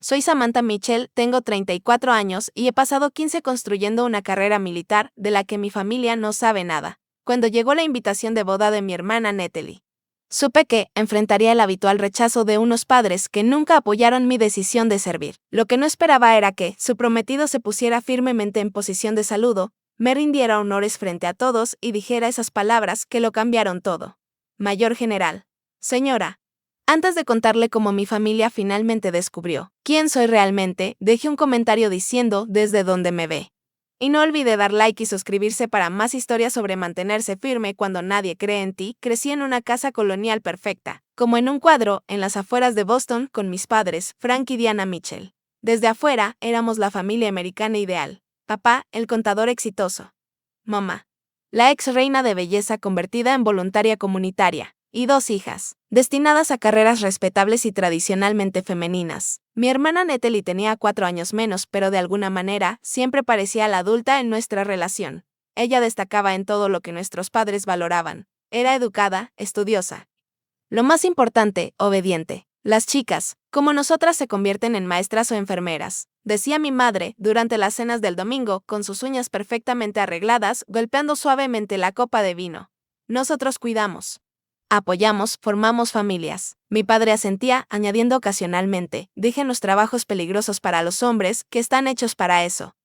Soy Samantha Mitchell, tengo 34 años y he pasado 15 construyendo una carrera militar de la que mi familia no sabe nada. Cuando llegó la invitación de boda de mi hermana Natalie, supe que enfrentaría el habitual rechazo de unos padres que nunca apoyaron mi decisión de servir. Lo que no esperaba era que su prometido se pusiera firmemente en posición de saludo, me rindiera honores frente a todos y dijera esas palabras que lo cambiaron todo. Mayor general. Señora. Antes de contarle cómo mi familia finalmente descubrió quién soy realmente, dejé un comentario diciendo desde dónde me ve. Y no olvide dar like y suscribirse para más historias sobre mantenerse firme cuando nadie cree en ti. Crecí en una casa colonial perfecta, como en un cuadro, en las afueras de Boston con mis padres, Frank y Diana Mitchell. Desde afuera, éramos la familia americana ideal. Papá, el contador exitoso. Mamá, la ex reina de belleza convertida en voluntaria comunitaria. Y 2 hijas, destinadas a carreras respetables y tradicionalmente femeninas. Mi hermana Natalie tenía 4 años menos, pero de alguna manera, siempre parecía la adulta en nuestra relación. Ella destacaba en todo lo que nuestros padres valoraban. Era educada, estudiosa. Lo más importante, obediente. Las chicas, como nosotras, se convierten en maestras o enfermeras, decía mi madre durante las cenas del domingo, con sus uñas perfectamente arregladas, golpeando suavemente la copa de vino. Nosotros cuidamos. Apoyamos, formamos familias. Mi padre asentía, añadiendo ocasionalmente, dejen los trabajos peligrosos para los hombres, que están hechos para eso.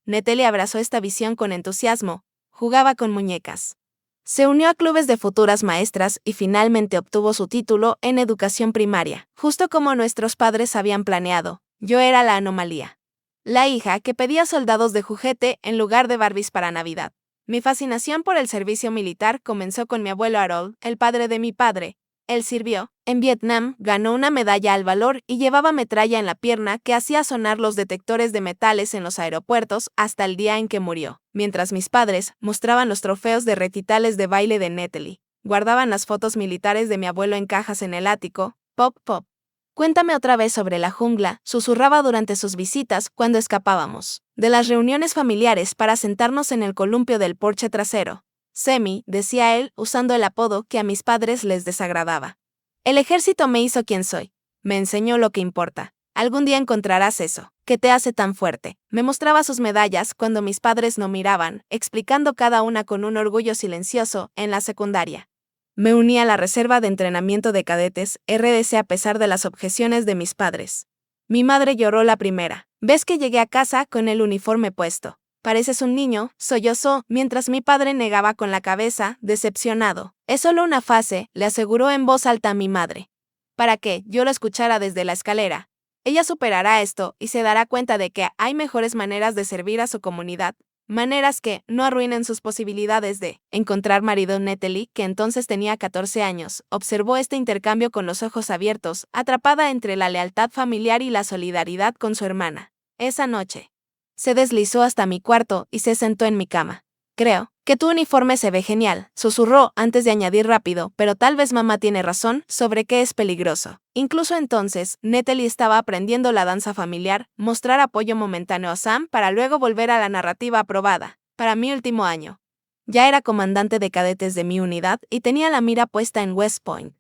Natalie abrazó esta visión con entusiasmo, jugaba con muñecas. Se unió a clubes de futuras maestras y finalmente obtuvo su título en educación primaria, justo como nuestros padres habían planeado. Yo era la anomalía. La hija que pedía soldados de juguete en lugar de Barbies para Navidad. Mi fascinación por el servicio militar comenzó con mi abuelo Harold, el padre de mi padre. Él sirvió en Vietnam, ganó una medalla al valor y llevaba metralla en la pierna que hacía sonar los detectores de metales en los aeropuertos hasta el día en que murió. Mientras mis padres mostraban los trofeos de recitales de baile de Natalie, guardaban las fotos militares de mi abuelo en cajas en el ático. Pop, pop. Cuéntame otra vez sobre la jungla, susurraba durante sus visitas cuando escapábamos de las reuniones familiares para sentarnos en el columpio del porche trasero. Semi, decía él, usando el apodo que a mis padres les desagradaba. El ejército me hizo quien soy. Me enseñó lo que importa. Algún día encontrarás eso, que te hace tan fuerte. Me mostraba sus medallas cuando mis padres no miraban, explicando cada una con un orgullo silencioso en la secundaria. Me uní a la reserva de entrenamiento de cadetes, RDC, a pesar de las objeciones de mis padres. Mi madre lloró la primera vez que llegué a casa con el uniforme puesto. Pareces un niño, sollozó, mientras mi padre negaba con la cabeza, decepcionado. Es solo una fase, le aseguró en voz alta a mi madre. Para que yo lo escuchara desde la escalera. Ella superará esto y se dará cuenta de que hay mejores maneras de servir a su comunidad. Maneras que no arruinen sus posibilidades de encontrar marido. Natalie, que entonces tenía 14 años, observó este intercambio con los ojos abiertos, atrapada entre la lealtad familiar y la solidaridad con su hermana. Esa noche, se deslizó hasta mi cuarto y se sentó en mi cama. Creo que tu uniforme se ve genial, susurró antes de añadir rápido, pero tal vez mamá tiene razón sobre que es peligroso. Incluso entonces, Natalie estaba aprendiendo la danza familiar, mostrar apoyo momentáneo a Sam para luego volver a la narrativa aprobada. Para mi último año. Ya era comandante de cadetes de mi unidad y tenía la mira puesta en West Point.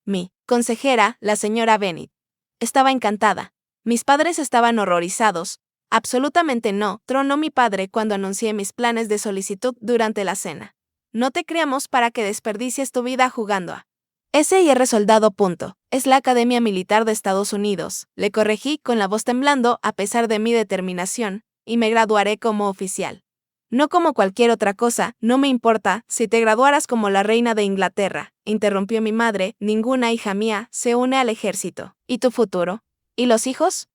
Mi consejera, la señora Bennett, estaba encantada. Mis padres estaban horrorizados. Absolutamente no, tronó mi padre cuando anuncié mis planes de solicitud durante la cena. No te criamos para que desperdicies tu vida jugando a SIR soldado. Es la Academia Militar de Estados Unidos, le corregí con la voz temblando a pesar de mi determinación, y me graduaré como oficial. No como cualquier otra cosa, no me importa si te graduaras como la reina de Inglaterra, interrumpió mi madre, ninguna hija mía se une al ejército. ¿Y tu futuro? ¿Y los hijos?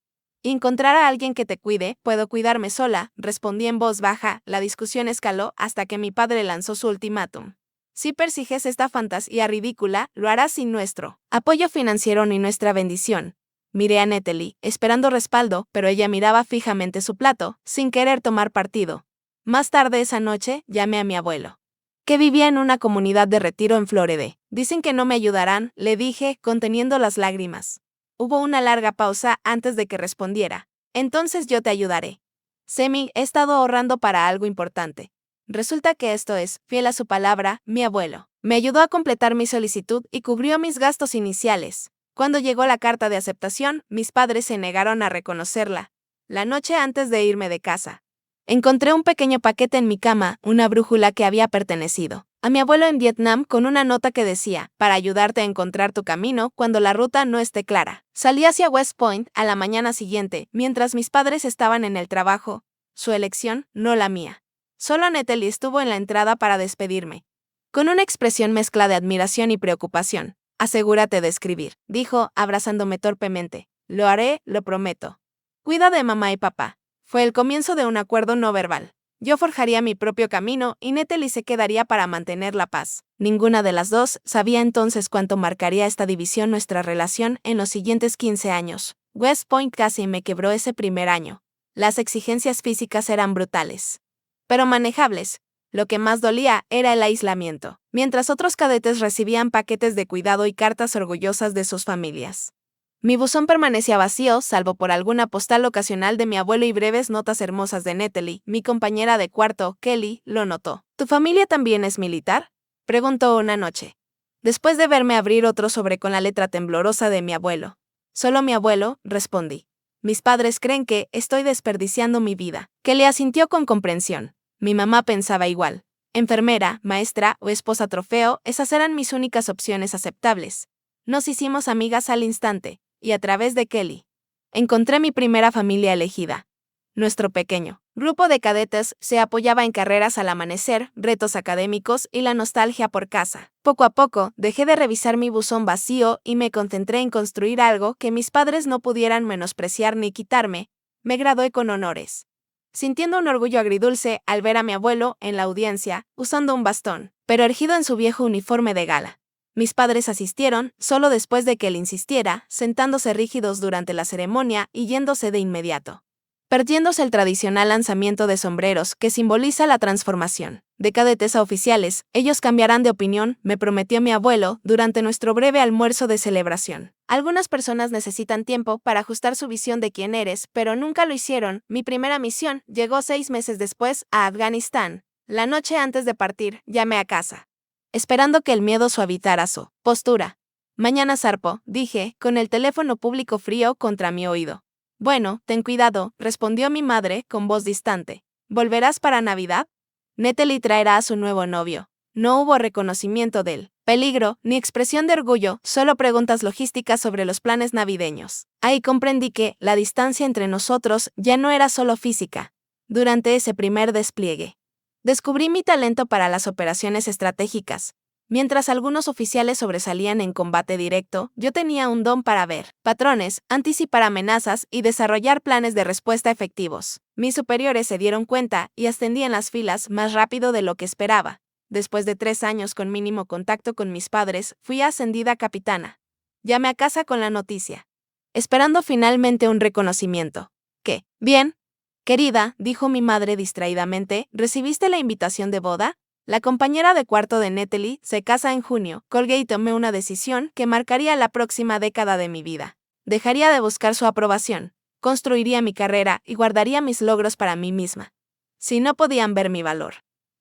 Encontrar a alguien que te cuide, puedo cuidarme sola, respondí en voz baja. La discusión escaló hasta que mi padre lanzó su ultimátum. Si persigues esta fantasía ridícula, lo harás sin nuestro apoyo financiero ni nuestra bendición. Miré a Natalie, esperando respaldo, pero ella miraba fijamente su plato, sin querer tomar partido. Más tarde esa noche, llamé a mi abuelo, que vivía en una comunidad de retiro en Florida. Dicen que no me ayudarán, le dije, conteniendo las lágrimas. Hubo una larga pausa antes de que respondiera. Entonces yo te ayudaré. Semi, he estado ahorrando para algo importante. Resulta que esto es, fiel a su palabra, mi abuelo. Me ayudó a completar mi solicitud y cubrió mis gastos iniciales. Cuando llegó la carta de aceptación, mis padres se negaron a reconocerla. La noche antes de irme de casa, encontré un pequeño paquete en mi cama, una brújula que había pertenecido a mi abuelo en Vietnam, con una nota que decía: para ayudarte a encontrar tu camino cuando la ruta no esté clara. Salí hacia West Point a la mañana siguiente, mientras mis padres estaban en el trabajo. Su elección, no la mía. Solo Natalie estuvo en la entrada para despedirme. Con una expresión mezcla de admiración y preocupación. Asegúrate de escribir, dijo, abrazándome torpemente. Lo haré, lo prometo. Cuida de mamá y papá. Fue el comienzo de un acuerdo no verbal. Yo forjaría mi propio camino y Natalie se quedaría para mantener la paz. Ninguna de las dos sabía entonces cuánto marcaría esta división nuestra relación en los siguientes 15 años. West Point casi me quebró ese primer año. Las exigencias físicas eran brutales, pero manejables. Lo que más dolía era el aislamiento, mientras otros cadetes recibían paquetes de cuidado y cartas orgullosas de sus familias. Mi buzón permanecía vacío, salvo por alguna postal ocasional de mi abuelo y breves notas hermosas de Natalie. Mi compañera de cuarto, Kelly, lo notó. ¿Tu familia también es militar?, preguntó una noche, después de verme abrir otro sobre con la letra temblorosa de mi abuelo. Solo mi abuelo, respondí. Mis padres creen que estoy desperdiciando mi vida. Kelly asintió con comprensión. Mi mamá pensaba igual. Enfermera, maestra o esposa trofeo, esas eran mis únicas opciones aceptables. Nos hicimos amigas al instante, y a través de Kelly encontré mi primera familia elegida. Nuestro pequeño grupo de cadetes se apoyaba en carreras al amanecer, retos académicos y la nostalgia por casa. Poco a poco, dejé de revisar mi buzón vacío y me concentré en construir algo que mis padres no pudieran menospreciar ni quitarme. Me gradué con honores, sintiendo un orgullo agridulce al ver a mi abuelo en la audiencia, usando un bastón, pero erguido en su viejo uniforme de gala. Mis padres asistieron, solo después de que él insistiera, sentándose rígidos durante la ceremonia y yéndose de inmediato, perdiéndose el tradicional lanzamiento de sombreros que simboliza la transformación. De cadetes a oficiales, ellos cambiarán de opinión, me prometió mi abuelo durante nuestro breve almuerzo de celebración. Algunas personas necesitan tiempo para ajustar su visión de quién eres, pero nunca lo hicieron. Mi primera misión llegó 6 meses después, a Afganistán. La noche antes de partir, llamé a casa, esperando que el miedo suavizara su postura. Mañana zarpo, dije, con el teléfono público frío contra mi oído. Bueno, ten cuidado, respondió mi madre con voz distante. ¿Volverás para Navidad? Natalie traerá a su nuevo novio. No hubo reconocimiento del peligro ni expresión de orgullo, solo preguntas logísticas sobre los planes navideños. Ahí comprendí que la distancia entre nosotros ya no era solo física. Durante ese primer despliegue, descubrí mi talento para las operaciones estratégicas. Mientras algunos oficiales sobresalían en combate directo, yo tenía un don para ver patrones, anticipar amenazas y desarrollar planes de respuesta efectivos. Mis superiores se dieron cuenta y ascendí en las filas más rápido de lo que esperaba. Después de 3 años con mínimo contacto con mis padres, fui ascendida a capitana. Llamé a casa con la noticia, esperando finalmente un reconocimiento. ¿Qué? Bien. Querida, dijo mi madre distraídamente, ¿recibiste la invitación de boda? La compañera de cuarto de Natalie se casa en junio. Colgué y tomé una decisión que marcaría la próxima década de mi vida. Dejaría de buscar su aprobación, construiría mi carrera y guardaría mis logros para mí misma. Si no podían ver mi valor,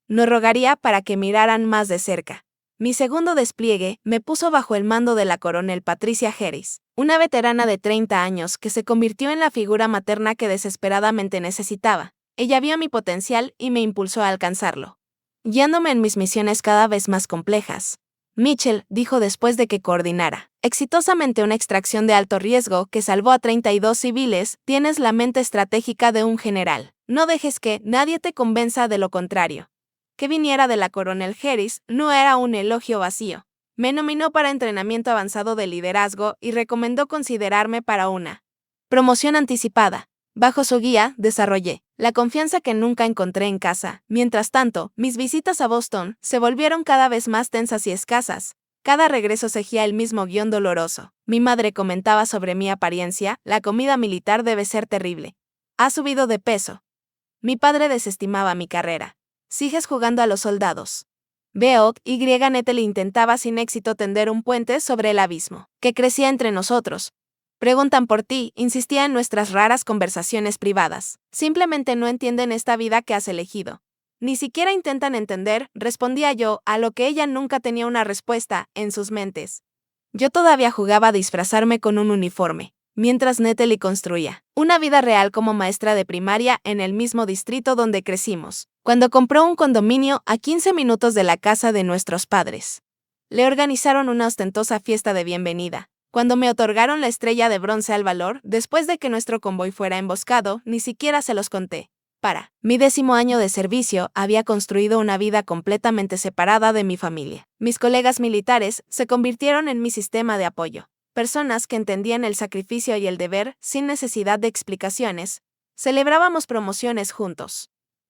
no rogaría para que miraran más de cerca. Mi segundo despliegue me puso bajo el mando de la coronel Patricia Harris, una veterana de 30 años que se convirtió en la figura materna que desesperadamente necesitaba. Ella vio mi potencial y me impulsó a alcanzarlo, guiándome en mis misiones cada vez más complejas. Mitchell dijo después de que coordinara exitosamente una extracción de alto riesgo que salvó a 32 civiles, tienes la mente estratégica de un general. No dejes que nadie te convenza de lo contrario. Que viniera de la coronel Harris no era un elogio vacío. Me nominó para entrenamiento avanzado de liderazgo y recomendó considerarme para una promoción anticipada. Bajo su guía, desarrollé la confianza que nunca encontré en casa. Mientras tanto, mis visitas a Boston se volvieron cada vez más tensas y escasas. Cada regreso seguía el mismo guión doloroso. Mi madre comentaba sobre mi apariencia: la comida militar debe ser terrible. Ha subido de peso. Mi padre desestimaba mi carrera. Sigues jugando a los soldados. Veo, Natalie intentaba sin éxito tender un puente sobre el abismo que crecía entre nosotros. Preguntan por ti, insistía en nuestras raras conversaciones privadas. Simplemente no entienden esta vida que has elegido. Ni siquiera intentan entender, respondía yo, a lo que ella nunca tenía una respuesta en sus mentes. Yo todavía jugaba a disfrazarme con un uniforme, mientras Natalie construía una vida real como maestra de primaria en el mismo distrito donde crecimos, cuando compró un condominio a 15 minutos de la casa de nuestros padres. Le organizaron una ostentosa fiesta de bienvenida. Cuando me otorgaron la estrella de bronce al valor, después de que nuestro convoy fuera emboscado, ni siquiera se los conté. Para mi 10º año de servicio, había construido una vida completamente separada de mi familia. Mis colegas militares se convirtieron en mi sistema de apoyo. Personas que entendían el sacrificio y el deber sin necesidad de explicaciones. Celebrábamos promociones juntos.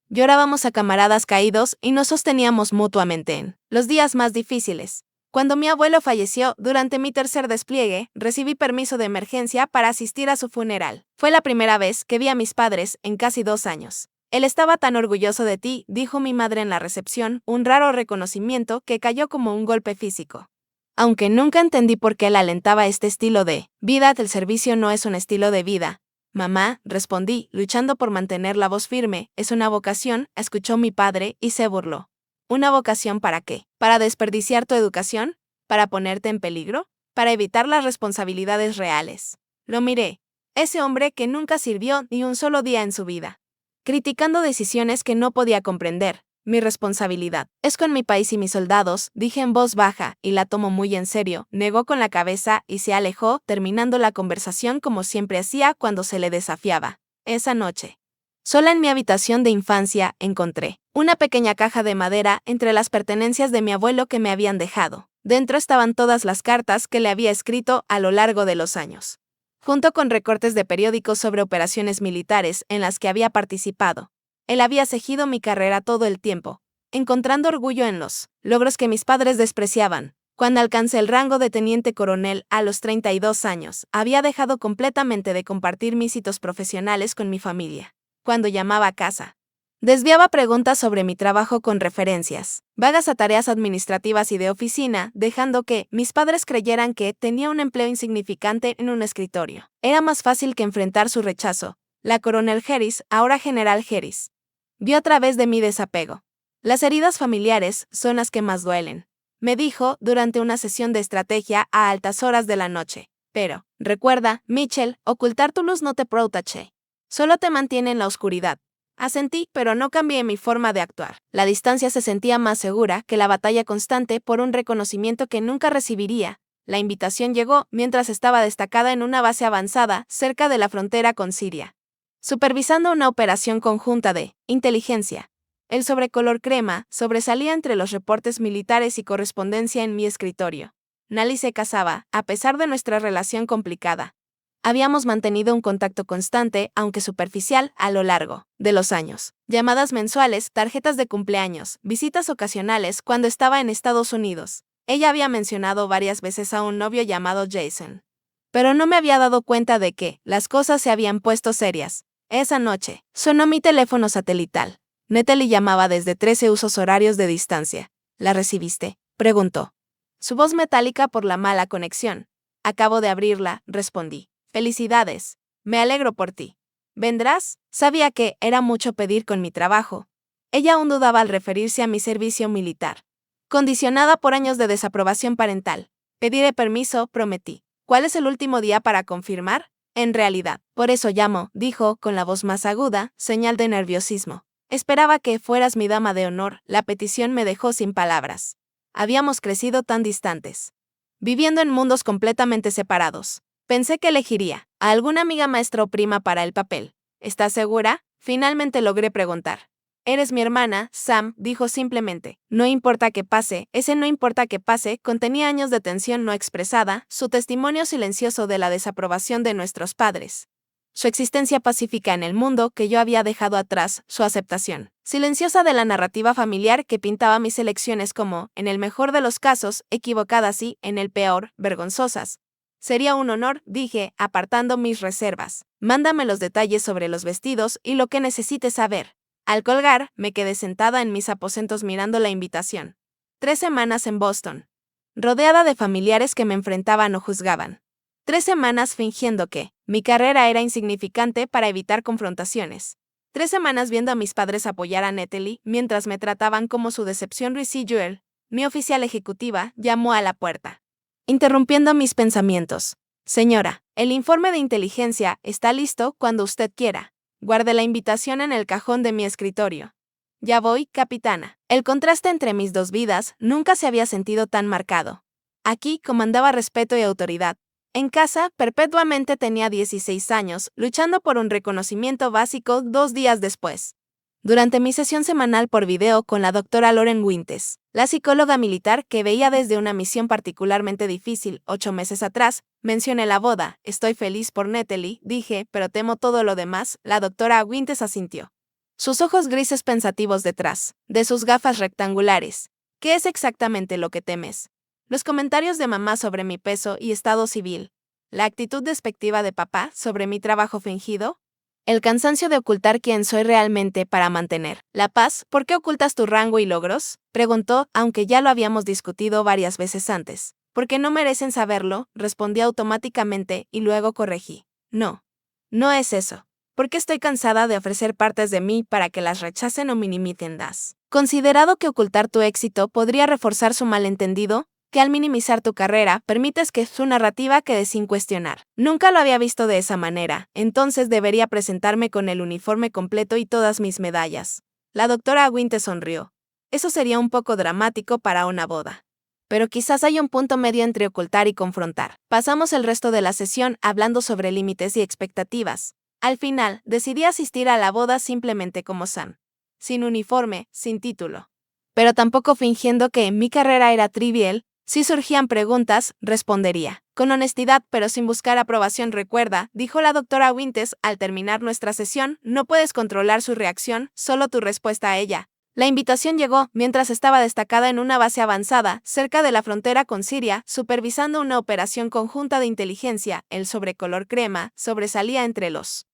Llorábamos a camaradas caídos y nos sosteníamos mutuamente en los días más difíciles. Cuando mi abuelo falleció, durante mi tercer despliegue, recibí permiso de emergencia para asistir a su funeral. Fue la primera vez que vi a mis padres en casi 2 años. Él estaba tan orgulloso de ti, dijo mi madre en la recepción, un raro reconocimiento que cayó como un golpe físico. Aunque nunca entendí por qué él alentaba este estilo de vida, el servicio no es un estilo de vida. Mamá, respondí, luchando por mantener la voz firme, es una vocación, escuchó mi padre y se burló. ¿Una vocación para qué? ¿Para desperdiciar tu educación? ¿Para ponerte en peligro? ¿Para evitar las responsabilidades reales? Lo miré. Ese hombre que nunca sirvió ni un solo día en su vida. Criticando decisiones que no podía comprender. Mi responsabilidad es con mi país y mis soldados, dije en voz baja, y la tomo muy en serio, negó con la cabeza y se alejó, terminando la conversación como siempre hacía cuando se le desafiaba. Esa noche, sola en mi habitación de infancia, encontré una pequeña caja de madera entre las pertenencias de mi abuelo que me habían dejado. Dentro estaban todas las cartas que le había escrito a lo largo de los años, junto con recortes de periódicos sobre operaciones militares en las que había participado. Él había seguido mi carrera todo el tiempo, encontrando orgullo en los logros que mis padres despreciaban. Cuando alcancé el rango de teniente coronel a los 32 años, había dejado completamente de compartir mis hitos profesionales con mi familia. Cuando llamaba a casa, desviaba preguntas sobre mi trabajo con referencias vagas a tareas administrativas y de oficina, dejando que mis padres creyeran que tenía un empleo insignificante en un escritorio. Era más fácil que enfrentar su rechazo. La coronel Harris, ahora general Harris, vio a través de mi desapego. Las heridas familiares son las que más duelen, me dijo durante una sesión de estrategia a altas horas de la noche. Pero, recuerda, Mitchell, ocultar tu luz no te protege. Solo te mantiene en la oscuridad. Asentí, pero no cambié mi forma de actuar. La distancia se sentía más segura que la batalla constante por un reconocimiento que nunca recibiría. La invitación llegó mientras estaba destacada en una base avanzada cerca de la frontera con Siria, supervisando una operación conjunta de inteligencia. El sobrecolor crema sobresalía entre los reportes militares y correspondencia en mi escritorio. Nali se casaba, a pesar de nuestra relación complicada. Habíamos mantenido un contacto constante, aunque superficial, a lo largo de los años. Llamadas mensuales, tarjetas de cumpleaños, visitas ocasionales cuando estaba en Estados Unidos. Ella había mencionado varias veces a un novio llamado Jason. Pero no me había dado cuenta de que las cosas se habían puesto serias. Esa noche, sonó mi teléfono satelital. Natalie llamaba desde 13 usos horarios de distancia. ¿La recibiste?, preguntó. Su voz metálica por la mala conexión. Acabo de abrirla, respondí. Felicidades. Me alegro por ti. ¿Vendrás? Sabía que era mucho pedir con mi trabajo. Ella aún dudaba al referirse a mi servicio militar. Condicionada por años de desaprobación parental. Pediré permiso, prometí. ¿Cuál es el último día para confirmar? En realidad, por eso llamo, dijo, con la voz más aguda, señal de nerviosismo. Esperaba que fueras mi dama de honor. La petición me dejó sin palabras. Habíamos crecido tan distantes, viviendo en mundos completamente separados. Pensé que elegiría a alguna amiga maestra o prima para el papel. ¿Estás segura? Finalmente logré preguntar. Eres mi hermana, Sam, dijo simplemente. No importa que pase, ese no importa que pase contenía años de tensión no expresada, su testimonio silencioso de la desaprobación de nuestros padres. Su existencia pacífica en el mundo que yo había dejado atrás, su aceptación silenciosa de la narrativa familiar que pintaba mis elecciones como, en el mejor de los casos, equivocadas y, en el peor, vergonzosas. Sería un honor, dije, apartando mis reservas. Mándame los detalles sobre los vestidos y lo que necesites saber. Al colgar, me quedé sentada en mis aposentos mirando la invitación. 3 semanas en Boston, rodeada de familiares que me enfrentaban o juzgaban. 3 semanas fingiendo que mi carrera era insignificante para evitar confrontaciones. 3 semanas viendo a mis padres apoyar a Natalie mientras me trataban como su decepción residual. Mi oficial ejecutiva llamó a la puerta. interrumpiendo mis pensamientos. Señora, el informe de inteligencia está listo cuando usted quiera. Guarde la invitación en el cajón de mi escritorio. Ya voy, capitana. El contraste entre mis dos vidas nunca se había sentido tan marcado. Aquí comandaba respeto y autoridad. En casa, perpetuamente tenía 16 años, luchando por un reconocimiento básico 2 días después. Durante mi sesión semanal por video con la doctora Lauren Winters, la psicóloga militar que veía desde una misión particularmente difícil 8 meses atrás, mencioné la boda, estoy feliz por Natalie, dije, pero temo todo lo demás, la doctora Winters asintió. Sus ojos grises pensativos detrás, de sus gafas rectangulares. ¿Qué es exactamente lo que temes? Los comentarios de mamá sobre mi peso y estado civil. La actitud despectiva de papá sobre mi trabajo fingido. El cansancio de ocultar quién soy realmente para mantener la paz. ¿Por qué ocultas tu rango y logros? Preguntó, aunque ya lo habíamos discutido varias veces antes. Porque no merecen saberlo, respondí automáticamente y luego corregí. No. No es eso. Porque estoy cansada de ofrecer partes de mí para que las rechacen o minimicen. ¿Das considerado que ocultar tu éxito podría reforzar su malentendido? Que al minimizar tu carrera, permites que su narrativa quede sin cuestionar. Nunca lo había visto de esa manera, entonces debería presentarme con el uniforme completo y todas mis medallas. La doctora Winters sonrió. Eso sería un poco dramático para una boda. Pero quizás hay un punto medio entre ocultar y confrontar. Pasamos el resto de la sesión hablando sobre límites y expectativas. Al final, decidí asistir a la boda simplemente como Sam. Sin uniforme, sin título. Pero tampoco fingiendo que mi carrera era trivial. Si surgían preguntas, respondería. Con honestidad, pero sin buscar aprobación. Recuerda, dijo la doctora Winters al terminar nuestra sesión, no puedes controlar su reacción, solo tu respuesta a ella. La invitación llegó mientras estaba destacada en una base avanzada, cerca de la frontera con Siria, supervisando una operación conjunta de inteligencia. El sobrecolor crema sobresalía entre los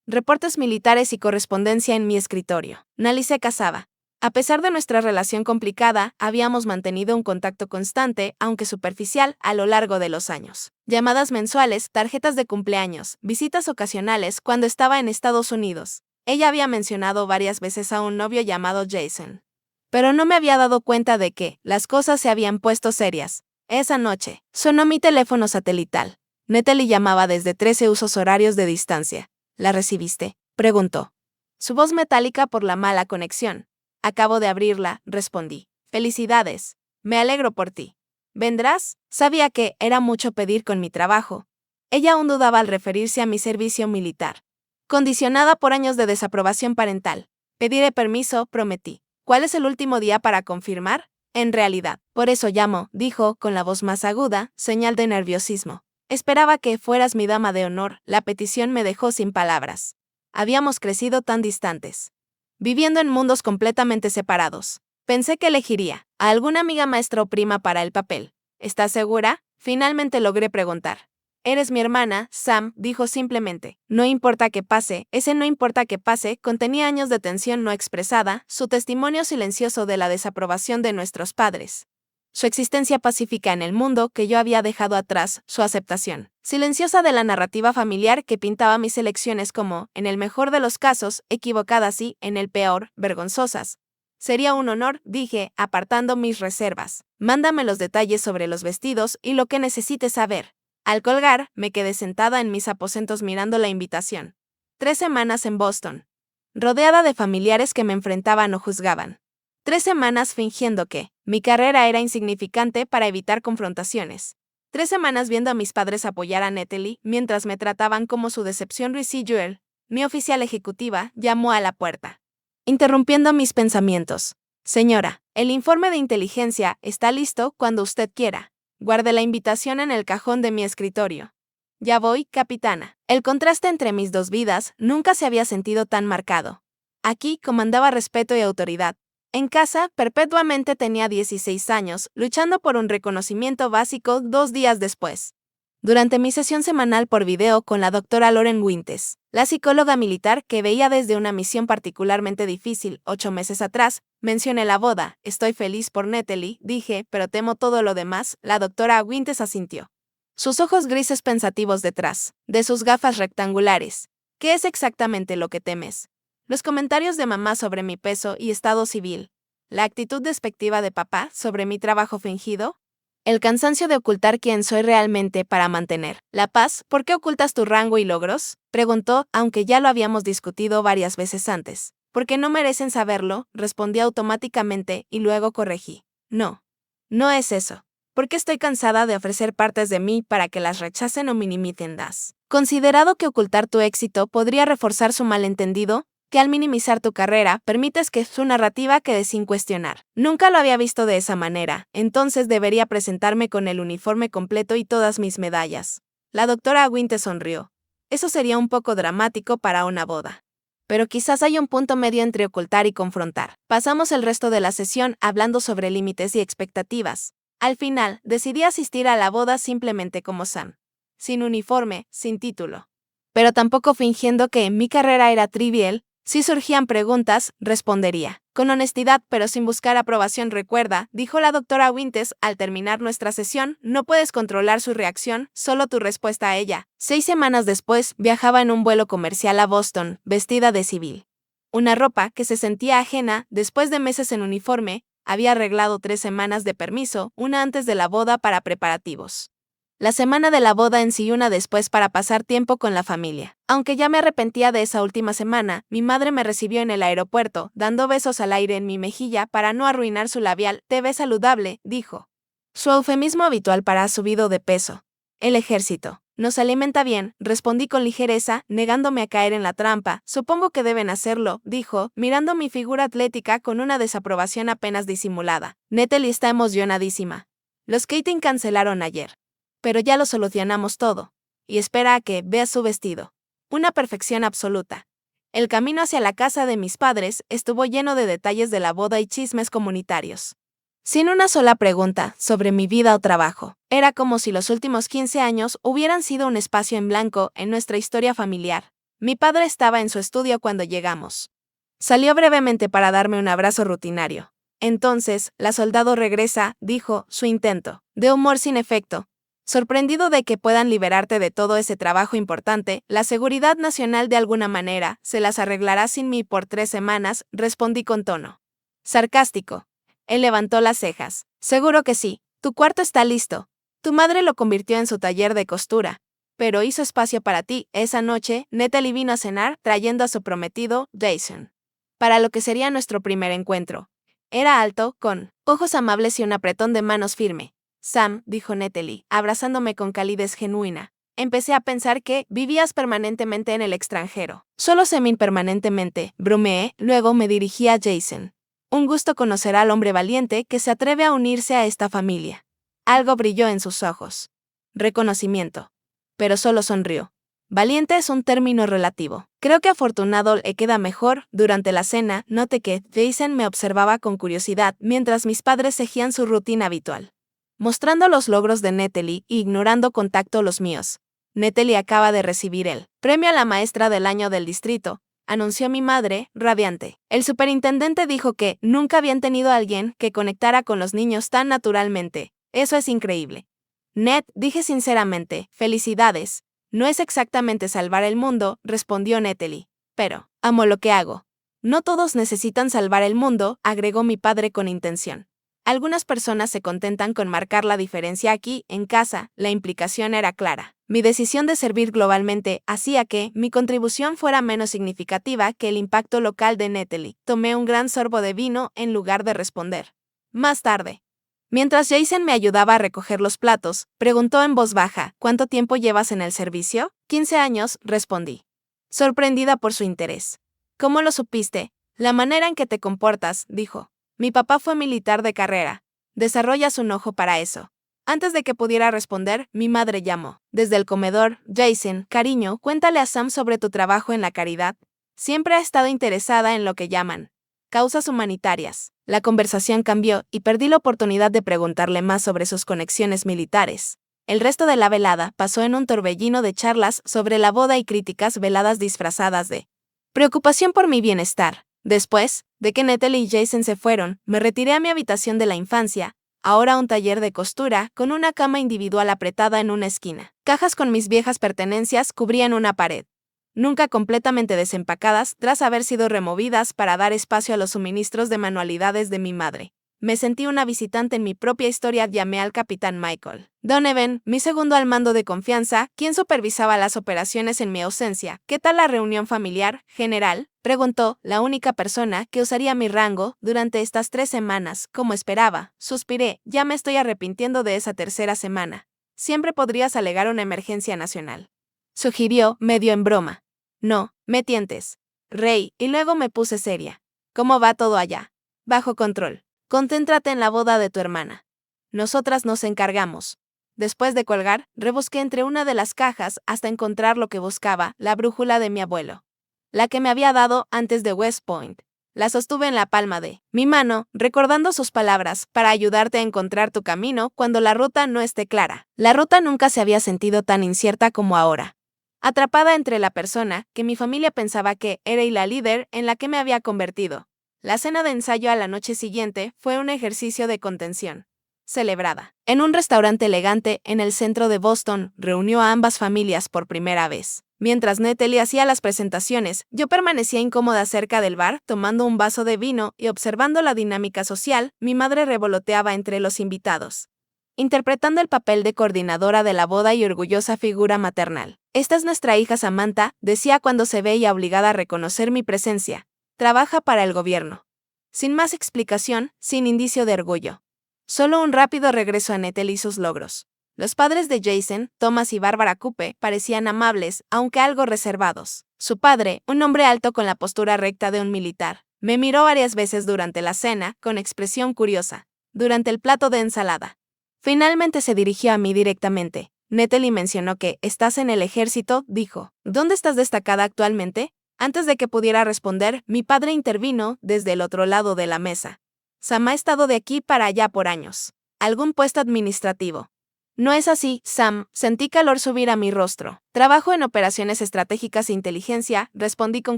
reportes militares y correspondencia en mi escritorio. Nali se casaba. A pesar de nuestra relación complicada, habíamos mantenido un contacto constante, aunque superficial, a lo largo de los años. Llamadas mensuales, tarjetas de cumpleaños, visitas ocasionales cuando estaba en Estados Unidos. Ella había mencionado varias veces a un novio llamado Jason. Pero no me había dado cuenta de que las cosas se habían puesto serias. Esa noche, sonó mi teléfono satelital. Natalie llamaba desde 13 usos horarios de distancia. ¿La recibiste?, preguntó. Su voz metálica por la mala conexión. Acabo de abrirla, respondí. Felicidades. Me alegro por ti. ¿Vendrás? Sabía que era mucho pedir con mi trabajo. Ella aún dudaba al referirse a mi servicio militar. Condicionada por años de desaprobación parental. Pediré permiso, prometí. ¿Cuál es el último día para confirmar? En realidad, por eso llamo, dijo, con la voz más aguda, señal de nerviosismo. Esperaba que fueras mi dama de honor. La petición me dejó sin palabras. Habíamos crecido tan distantes. Viviendo en mundos completamente separados. Pensé que elegiría a alguna amiga maestra o prima para el papel. ¿Estás segura? Finalmente logré preguntar. Eres mi hermana, Sam, dijo simplemente. No importa que pase, ese no importa que pase contenía años de tensión no expresada, su testimonio silencioso de la desaprobación de nuestros padres. Su existencia pacífica en el mundo que yo había dejado atrás, su aceptación silenciosa de la narrativa familiar que pintaba mis elecciones como, en el mejor de los casos, equivocadas y, en el peor, vergonzosas. Sería un honor, dije, apartando mis reservas. Mándame los detalles sobre los vestidos y lo que necesites saber. Al colgar, me quedé sentada en mis aposentos mirando la invitación. 3 semanas en Boston. Rodeada de familiares que me enfrentaban o juzgaban. 3 semanas fingiendo que mi carrera era insignificante para evitar confrontaciones. 3 semanas viendo a mis padres apoyar a Natalie mientras me trataban como su decepción residual. Mi oficial ejecutiva llamó a la puerta, interrumpiendo mis pensamientos. Señora, el informe de inteligencia está listo cuando usted quiera. Guarde la invitación en el cajón de mi escritorio. Ya voy, capitana. El contraste entre mis dos vidas nunca se había sentido tan marcado. Aquí comandaba respeto y autoridad. En casa, perpetuamente tenía 16 años, luchando por un reconocimiento básico 2 días después. Durante mi sesión semanal por video con la doctora Lauren Winters, la psicóloga militar que veía desde una misión particularmente difícil 8 meses atrás, mencioné la boda, estoy feliz por Natalie, dije, pero temo todo lo demás, la doctora Winters asintió. Sus ojos grises pensativos detrás, de sus gafas rectangulares. ¿Qué es exactamente lo que temes? Los comentarios de mamá sobre mi peso y estado civil. La actitud despectiva de papá sobre mi trabajo fingido. El cansancio de ocultar quién soy realmente para mantener la paz. ¿Por qué ocultas tu rango y logros? Preguntó, aunque ya lo habíamos discutido varias veces antes. Porque no merecen saberlo, respondí automáticamente y luego corregí. No. No es eso. Porque estoy cansada de ofrecer partes de mí para que las rechacen o minimicen. ¿Das considerado que ocultar tu éxito podría reforzar su malentendido? Que al minimizar tu carrera, permites que su narrativa quede sin cuestionar. Nunca lo había visto de esa manera, entonces debería presentarme con el uniforme completo y todas mis medallas. La doctora Winte sonrió. Eso sería un poco dramático para una boda. Pero quizás hay un punto medio entre ocultar y confrontar. Pasamos el resto de la sesión hablando sobre límites y expectativas. Al final, decidí asistir a la boda simplemente como Sam. Sin uniforme, sin título. Pero tampoco fingiendo que mi carrera era trivial. Si surgían preguntas, respondería. Con honestidad, pero sin buscar aprobación. Recuerda, dijo la doctora Winters al terminar nuestra sesión, no puedes controlar su reacción, solo tu respuesta a ella. 6 semanas después, viajaba en un vuelo comercial a Boston, vestida de civil. Una ropa que se sentía ajena, después de meses en uniforme, había arreglado 3 semanas de permiso, una antes de la boda para preparativos. La semana de la boda en sí y una después para pasar tiempo con la familia. Aunque ya me arrepentía de esa última semana, mi madre me recibió en el aeropuerto, dando besos al aire en mi mejilla para no arruinar su labial. Te ves saludable, dijo. Su eufemismo habitual para ha subido de peso. El ejército. Nos alimenta bien, respondí con ligereza, negándome a caer en la trampa. Supongo que deben hacerlo, dijo, mirando mi figura atlética con una desaprobación apenas disimulada. Natalie está emocionadísima. Los skating cancelaron ayer. Pero ya lo solucionamos todo. Y espera a que veas su vestido. Una perfección absoluta. El camino hacia la casa de mis padres estuvo lleno de detalles de la boda y chismes comunitarios. Sin una sola pregunta sobre mi vida o trabajo. Era como si los últimos 15 años hubieran sido un espacio en blanco en nuestra historia familiar. Mi padre estaba en su estudio cuando llegamos. Salió brevemente para darme un abrazo rutinario. Entonces, la soldado regresa, dijo, su intento, de humor sin efecto. Sorprendido de que puedan liberarte de todo ese trabajo importante, la seguridad nacional de alguna manera se las arreglará sin mí por 3 semanas, respondí con tono sarcástico. Él levantó las cejas. Seguro que sí, tu cuarto está listo. Tu madre lo convirtió en su taller de costura. Pero hizo espacio para ti. Esa noche, Natalie vino a cenar, trayendo a su prometido, Jason. Para lo que sería nuestro primer encuentro. Era alto, con ojos amables y un apretón de manos firme. Sam, dijo Natalie, abrazándome con calidez genuina. Empecé a pensar que vivías permanentemente en el extranjero. Solo semi-permanentemente, bromeé, luego me dirigí a Jason. Un gusto conocer al hombre valiente que se atreve a unirse a esta familia. Algo brilló en sus ojos. Reconocimiento. Pero solo sonrió. Valiente es un término relativo. Creo que afortunado le queda mejor. Durante la cena, noté que Jason me observaba con curiosidad mientras mis padres seguían su rutina habitual. Mostrando los logros de Natalie y ignorando con tacto los míos. Natalie acaba de recibir el premio a la maestra del año del distrito, anunció mi madre, radiante. El superintendente dijo que nunca habían tenido a alguien que conectara con los niños tan naturalmente. Eso es increíble. Ned, dije sinceramente, felicidades. No es exactamente salvar el mundo, respondió Natalie. Pero, amo lo que hago. No todos necesitan salvar el mundo, agregó mi padre con intención. Algunas personas se contentan con marcar la diferencia aquí, en casa, la implicación era clara. Mi decisión de servir globalmente hacía que mi contribución fuera menos significativa que el impacto local de Natalie. Tomé un gran sorbo de vino en lugar de responder. Más tarde, mientras Jason me ayudaba a recoger los platos, preguntó en voz baja, ¿cuánto tiempo llevas en el servicio? 15 años, respondí. Sorprendida por su interés. ¿Cómo lo supiste? La manera en que te comportas, dijo. Mi papá fue militar de carrera. Desarrollas un ojo para eso. Antes de que pudiera responder, mi madre llamó. Desde el comedor, Jason, cariño, cuéntale a Sam sobre tu trabajo en la caridad. Siempre ha estado interesada en lo que llaman causas humanitarias. La conversación cambió y perdí la oportunidad de preguntarle más sobre sus conexiones militares. El resto de la velada pasó en un torbellino de charlas sobre la boda y críticas veladas disfrazadas de preocupación por mi bienestar. Después de que Natalie y Jason se fueron, me retiré a mi habitación de la infancia, ahora un taller de costura, con una cama individual apretada en una esquina. Cajas con mis viejas pertenencias cubrían una pared, nunca completamente desempacadas tras haber sido removidas para dar espacio a los suministros de manualidades de mi madre. Me sentí una visitante en mi propia historia. Llamé al capitán Michael Donovan, mi segundo al mando de confianza, quien supervisaba las operaciones en mi ausencia. ¿Qué tal la reunión familiar, general?, preguntó, la única persona que usaría mi rango durante estas 3 semanas, como esperaba. Suspiré, ya me estoy arrepintiendo de esa tercera semana. Siempre podrías alegar una emergencia nacional. Sugirió, medio en broma. No, me tientes, Rey, y luego me puse seria. ¿Cómo va todo allá? Bajo control. Concéntrate en la boda de tu hermana. Nosotras nos encargamos. Después de colgar, rebusqué entre una de las cajas hasta encontrar lo que buscaba, la brújula de mi abuelo. La que me había dado antes de West Point. La sostuve en la palma de mi mano, recordando sus palabras, para ayudarte a encontrar tu camino cuando la ruta no esté clara. La ruta nunca se había sentido tan incierta como ahora. Atrapada entre la persona que mi familia pensaba que era y la líder en la que me había convertido. La cena de ensayo a la noche siguiente fue un ejercicio de contención. Celebrada en un restaurante elegante en el centro de Boston, reunió a ambas familias por primera vez. Mientras Natalie hacía las presentaciones, yo permanecía incómoda cerca del bar, tomando un vaso de vino y observando la dinámica social. Mi madre revoloteaba entre los invitados, interpretando el papel de coordinadora de la boda y orgullosa figura maternal. Esta es nuestra hija Samantha, decía cuando se veía obligada a reconocer mi presencia. Trabaja para el gobierno. Sin más explicación, sin indicio de orgullo. Solo un rápido regreso a Natalie y sus logros. Los padres de Jason, Thomas y Barbara Coupe, parecían amables, aunque algo reservados. Su padre, un hombre alto con la postura recta de un militar, me miró varias veces durante la cena, con expresión curiosa. Durante el plato de ensalada. Finalmente se dirigió a mí directamente. Natalie mencionó que estás en el ejército, dijo. ¿Dónde estás destacada actualmente? Antes de que pudiera responder, mi padre intervino desde el otro lado de la mesa. Sam ha estado de aquí para allá por años. ¿Algún puesto administrativo? No es así, Sam. Sentí calor subir a mi rostro. Trabajo en operaciones estratégicas e inteligencia, respondí con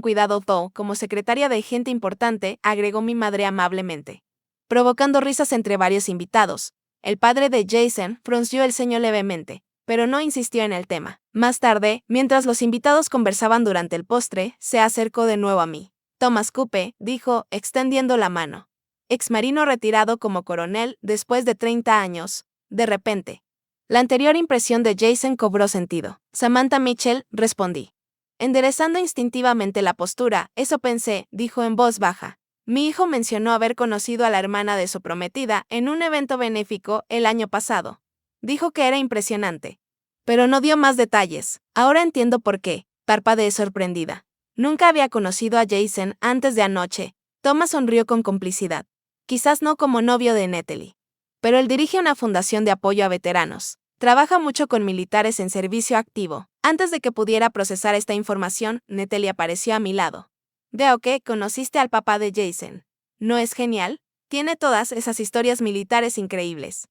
cuidado. Como secretaria de gente importante, agregó mi madre amablemente, provocando risas entre varios invitados. El padre de Jason frunció el ceño levemente, pero no insistió en el tema. Más tarde, mientras los invitados conversaban durante el postre, se acercó de nuevo a mí. Thomas Coupe, dijo, extendiendo la mano. Exmarino retirado como coronel después de 30 años. De repente, la anterior impresión de Jason cobró sentido. Samantha Mitchell, respondí, enderezando instintivamente la postura. Eso pensé, dijo en voz baja. Mi hijo mencionó haber conocido a la hermana de su prometida en un evento benéfico el año pasado. Dijo que era impresionante, pero no dio más detalles. Ahora entiendo por qué, parpadeé sorprendida. Nunca había conocido a Jason antes de anoche. Thomas sonrió con complicidad. Quizás no como novio de Natalie, pero él dirige una fundación de apoyo a veteranos. Trabaja mucho con militares en servicio activo. Antes de que pudiera procesar esta información, Natalie apareció a mi lado. Veo que conociste al papá de Jason. ¿No es genial? Tiene todas esas historias militares increíbles.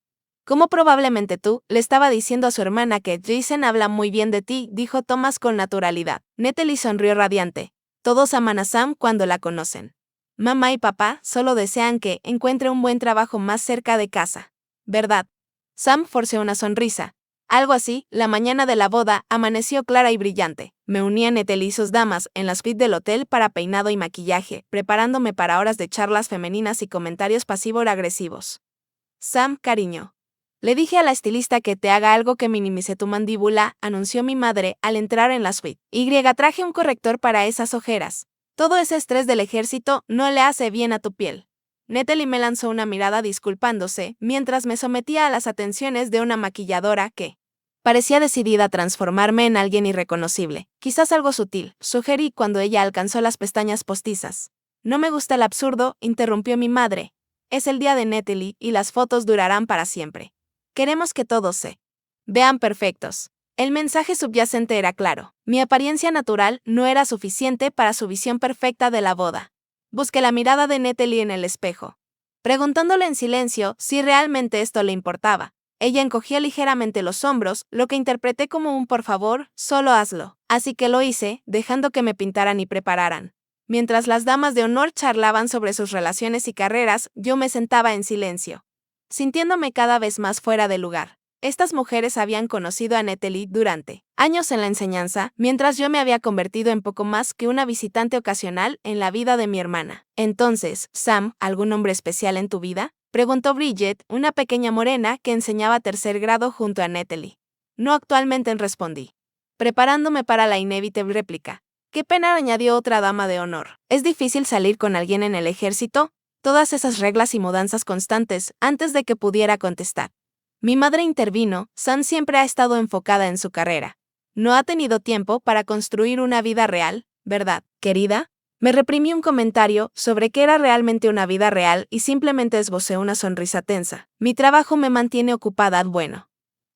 Como probablemente tú, le estaba diciendo a su hermana que Jason habla muy bien de ti, dijo Thomas con naturalidad. Natalie sonrió radiante. Todos aman a Sam cuando la conocen. Mamá y papá solo desean que encuentre un buen trabajo más cerca de casa. ¿Verdad? Sam forceó una sonrisa. Algo así, la mañana de la boda amaneció clara y brillante. Me uní a Natalie y sus damas en la suite del hotel para peinado y maquillaje, preparándome para horas de charlas femeninas y comentarios pasivo-agresivos. Sam, cariño. Le dije a la estilista que te haga algo que minimice tu mandíbula, anunció mi madre al entrar en la suite. Traje un corrector para esas ojeras. Todo ese estrés del ejército no le hace bien a tu piel. Natalie me lanzó una mirada disculpándose, mientras me sometía a las atenciones de una maquilladora que parecía decidida a transformarme en alguien irreconocible. Quizás algo sutil, sugerí cuando ella alcanzó las pestañas postizas. No me gusta el absurdo, interrumpió mi madre. Es el día de Natalie y las fotos durarán para siempre. Queremos que todos se vean perfectos. El mensaje subyacente era claro. Mi apariencia natural no era suficiente para su visión perfecta de la boda. Busqué la mirada de Natalie en el espejo, preguntándole en silencio si realmente esto le importaba. Ella encogía ligeramente los hombros, lo que interpreté como un por favor, solo hazlo. Así que lo hice, dejando que me pintaran y prepararan. Mientras las damas de honor charlaban sobre sus relaciones y carreras, yo me sentaba en silencio, sintiéndome cada vez más fuera de lugar. Estas mujeres habían conocido a Natalie durante años en la enseñanza, mientras yo me había convertido en poco más que una visitante ocasional en la vida de mi hermana. Entonces, Sam, ¿algún hombre especial en tu vida?, preguntó Bridget, una pequeña morena que enseñaba tercer grado junto a Natalie. No, actualmente, respondí, preparándome para la inevitable réplica. Qué pena, añadió otra dama de honor. ¿Es difícil salir con alguien en el ejército? Todas esas reglas y mudanzas constantes, antes de que pudiera contestar. Mi madre intervino. Sam siempre ha estado enfocada en su carrera. No ha tenido tiempo para construir una vida real, ¿verdad, querida? Me reprimí un comentario sobre qué era realmente una vida real y simplemente esbocé una sonrisa tensa. Mi trabajo me mantiene ocupada, bueno.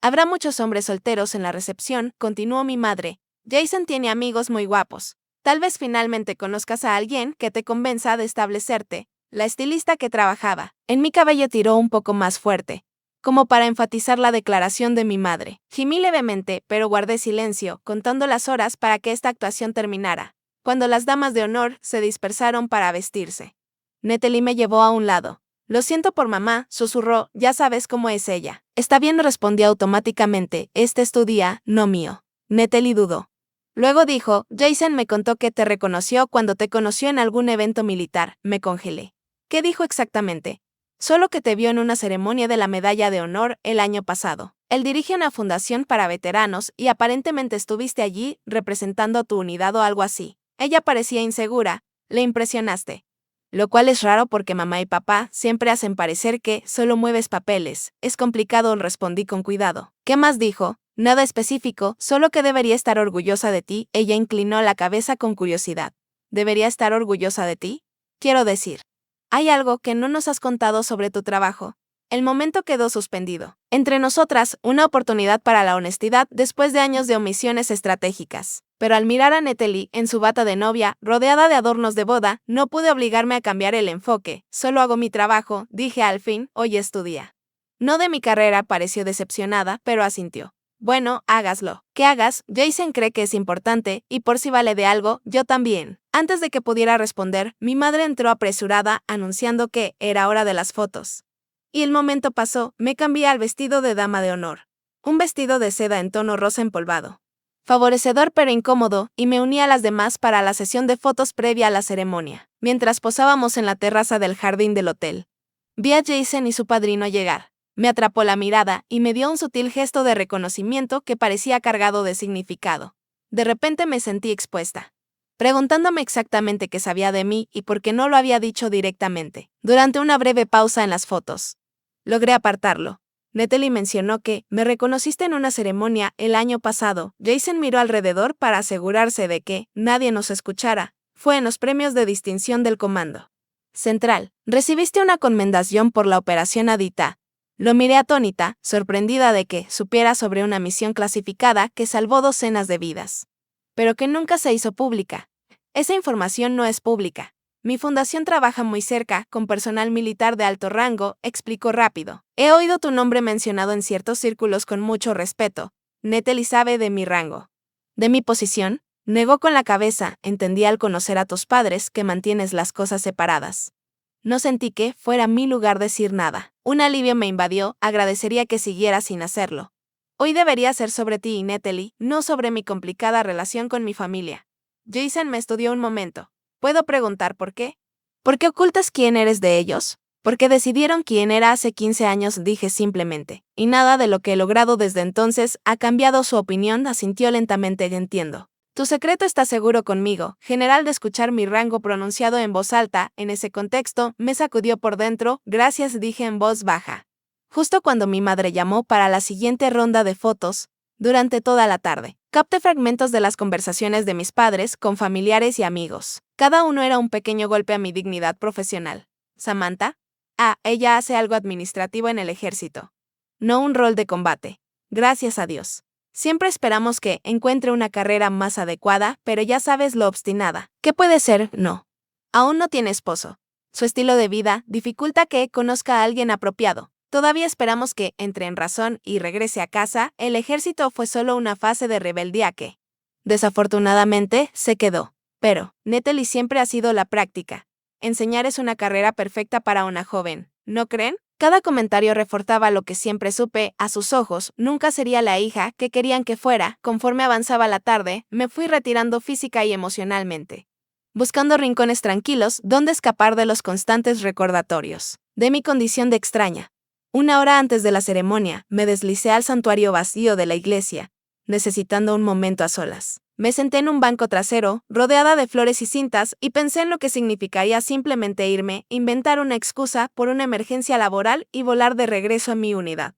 Habrá muchos hombres solteros en la recepción, continuó mi madre. Jason tiene amigos muy guapos. Tal vez finalmente conozcas a alguien que te convenza de establecerte. La estilista que trabajaba en mi cabello tiró un poco más fuerte, como para enfatizar la declaración de mi madre. Gimí levemente, pero guardé silencio, contando las horas para que esta actuación terminara, cuando las damas de honor se dispersaron para vestirse. Natalie me llevó a un lado. Lo siento por mamá, susurró, ya sabes cómo es ella. Está bien, respondí automáticamente, este es tu día, no mío. Natalie dudó. Luego dijo, Jason me contó que te reconoció cuando te conoció en algún evento militar. Me congelé. ¿Qué dijo exactamente? Solo que te vio en una ceremonia de la Medalla de Honor el año pasado. Él dirige una fundación para veteranos y aparentemente estuviste allí representando a tu unidad o algo así. Ella parecía insegura. Le impresionaste. Lo cual es raro porque mamá y papá siempre hacen parecer que solo mueves papeles. Es complicado, respondí con cuidado. ¿Qué más dijo? Nada específico, solo que debería estar orgullosa de ti. Ella inclinó la cabeza con curiosidad. ¿Debería estar orgullosa de ti? Quiero decir, hay algo que no nos has contado sobre tu trabajo. El momento quedó suspendido. Entre nosotras, una oportunidad para la honestidad después de años de omisiones estratégicas. Pero al mirar a Natalie en su bata de novia, rodeada de adornos de boda, no pude obligarme a cambiar el enfoque. Solo hago mi trabajo, dije al fin, hoy es tu día. No de mi carrera, pareció decepcionada, pero asintió. Bueno, hágaslo. ¿Qué hagas? Jason cree que es importante, y por si vale de algo, yo también. Antes de que pudiera responder, mi madre entró apresurada, anunciando que era hora de las fotos. Y el momento pasó, me cambié al vestido de dama de honor. Un vestido de seda en tono rosa empolvado. Favorecedor pero incómodo, y me uní a las demás para la sesión de fotos previa a la ceremonia. Mientras posábamos en la terraza del jardín del hotel, vi a Jason y su padrino llegar. Me atrapó la mirada y me dio un sutil gesto de reconocimiento que parecía cargado de significado. De repente me sentí expuesta, preguntándome exactamente qué sabía de mí y por qué no lo había dicho directamente. Durante una breve pausa en las fotos, logré apartarlo. Natalie mencionó que me reconociste en una ceremonia el año pasado. Jason miró alrededor para asegurarse de que nadie nos escuchara. Fue en los premios de distinción del Comando Central. Recibiste una condecoración por la Operación Adita. Lo miré atónita, sorprendida de que supiera sobre una misión clasificada que salvó docenas de vidas, pero que nunca se hizo pública. Esa información no es pública. Mi fundación trabaja muy cerca con personal militar de alto rango, explicó rápido. He oído tu nombre mencionado en ciertos círculos con mucho respeto. Natalie sabe de mi rango. ¿De mi posición? Negó con la cabeza. Entendí al conocer a tus padres que mantienes las cosas separadas. No sentí que fuera mi lugar decir nada. Un alivio me invadió, agradecería que siguiera sin hacerlo. Hoy debería ser sobre ti y Natalie, no sobre mi complicada relación con mi familia. Jason me estudió un momento. ¿Puedo preguntar por qué? ¿Por qué ocultas quién eres de ellos? Porque decidieron quién era hace 15 años, dije simplemente. Y nada de lo que he logrado desde entonces ha cambiado su opinión, asintió lentamente. Entiendo. Tu secreto está seguro conmigo. General, de escuchar mi rango pronunciado en voz alta, en ese contexto, me sacudió por dentro. Gracias, dije en voz baja. Justo cuando mi madre llamó para la siguiente ronda de fotos, durante toda la tarde, capté fragmentos de las conversaciones de mis padres con familiares y amigos. Cada uno era un pequeño golpe a mi dignidad profesional. Samantha. Ella hace algo administrativo en el ejército. No un rol de combate. Gracias a Dios. Siempre esperamos que encuentre una carrera más adecuada, pero ya sabes lo obstinada. ¿Qué puede ser? No. Aún no tiene esposo. Su estilo de vida dificulta que conozca a alguien apropiado. Todavía esperamos que entre en razón y regrese a casa. El ejército fue solo una fase de rebeldía que, desafortunadamente, se quedó. Pero, Natalie siempre ha sido la práctica. Enseñar es una carrera perfecta para una joven, ¿no creen? Cada comentario reforzaba lo que siempre supe: a sus ojos, nunca sería la hija que querían que fuera. Conforme avanzaba la tarde, me fui retirando física y emocionalmente, buscando rincones tranquilos donde escapar de los constantes recordatorios de mi condición de extraña. Una hora antes de la ceremonia, me deslicé al santuario vacío de la iglesia, necesitando un momento a solas. Me senté en un banco trasero, rodeada de flores y cintas, y pensé en lo que significaría simplemente irme, inventar una excusa por una emergencia laboral y volar de regreso a mi unidad,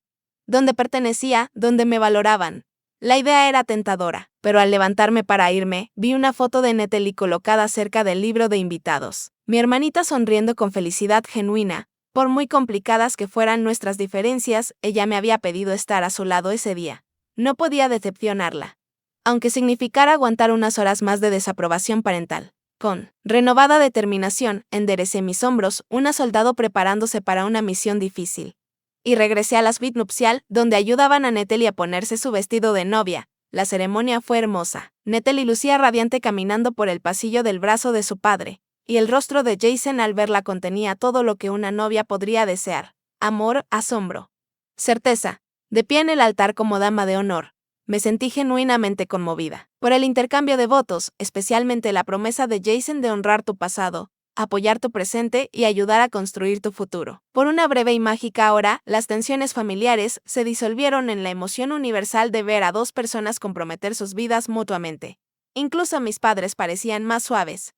donde pertenecía, donde me valoraban. La idea era tentadora, pero al levantarme para irme, vi una foto de Natalie colocada cerca del libro de invitados. Mi hermanita sonriendo con felicidad genuina. Por muy complicadas que fueran nuestras diferencias, ella me había pedido estar a su lado ese día. No podía decepcionarla, aunque significara aguantar unas horas más de desaprobación parental. Con renovada determinación, enderecé mis hombros, una soldado preparándose para una misión difícil. Y regresé a la suite nupcial, donde ayudaban a Natalie a ponerse su vestido de novia. La ceremonia fue hermosa. Natalie lucía radiante caminando por el pasillo del brazo de su padre, y el rostro de Jason al verla contenía todo lo que una novia podría desear: amor, asombro, certeza. De pie en el altar como dama de honor, me sentí genuinamente conmovida por el intercambio de votos, especialmente la promesa de Jason de honrar tu pasado, apoyar tu presente y ayudar a construir tu futuro. Por una breve y mágica hora, las tensiones familiares se disolvieron en la emoción universal de ver a dos personas comprometer sus vidas mutuamente. Incluso mis padres parecían más suaves,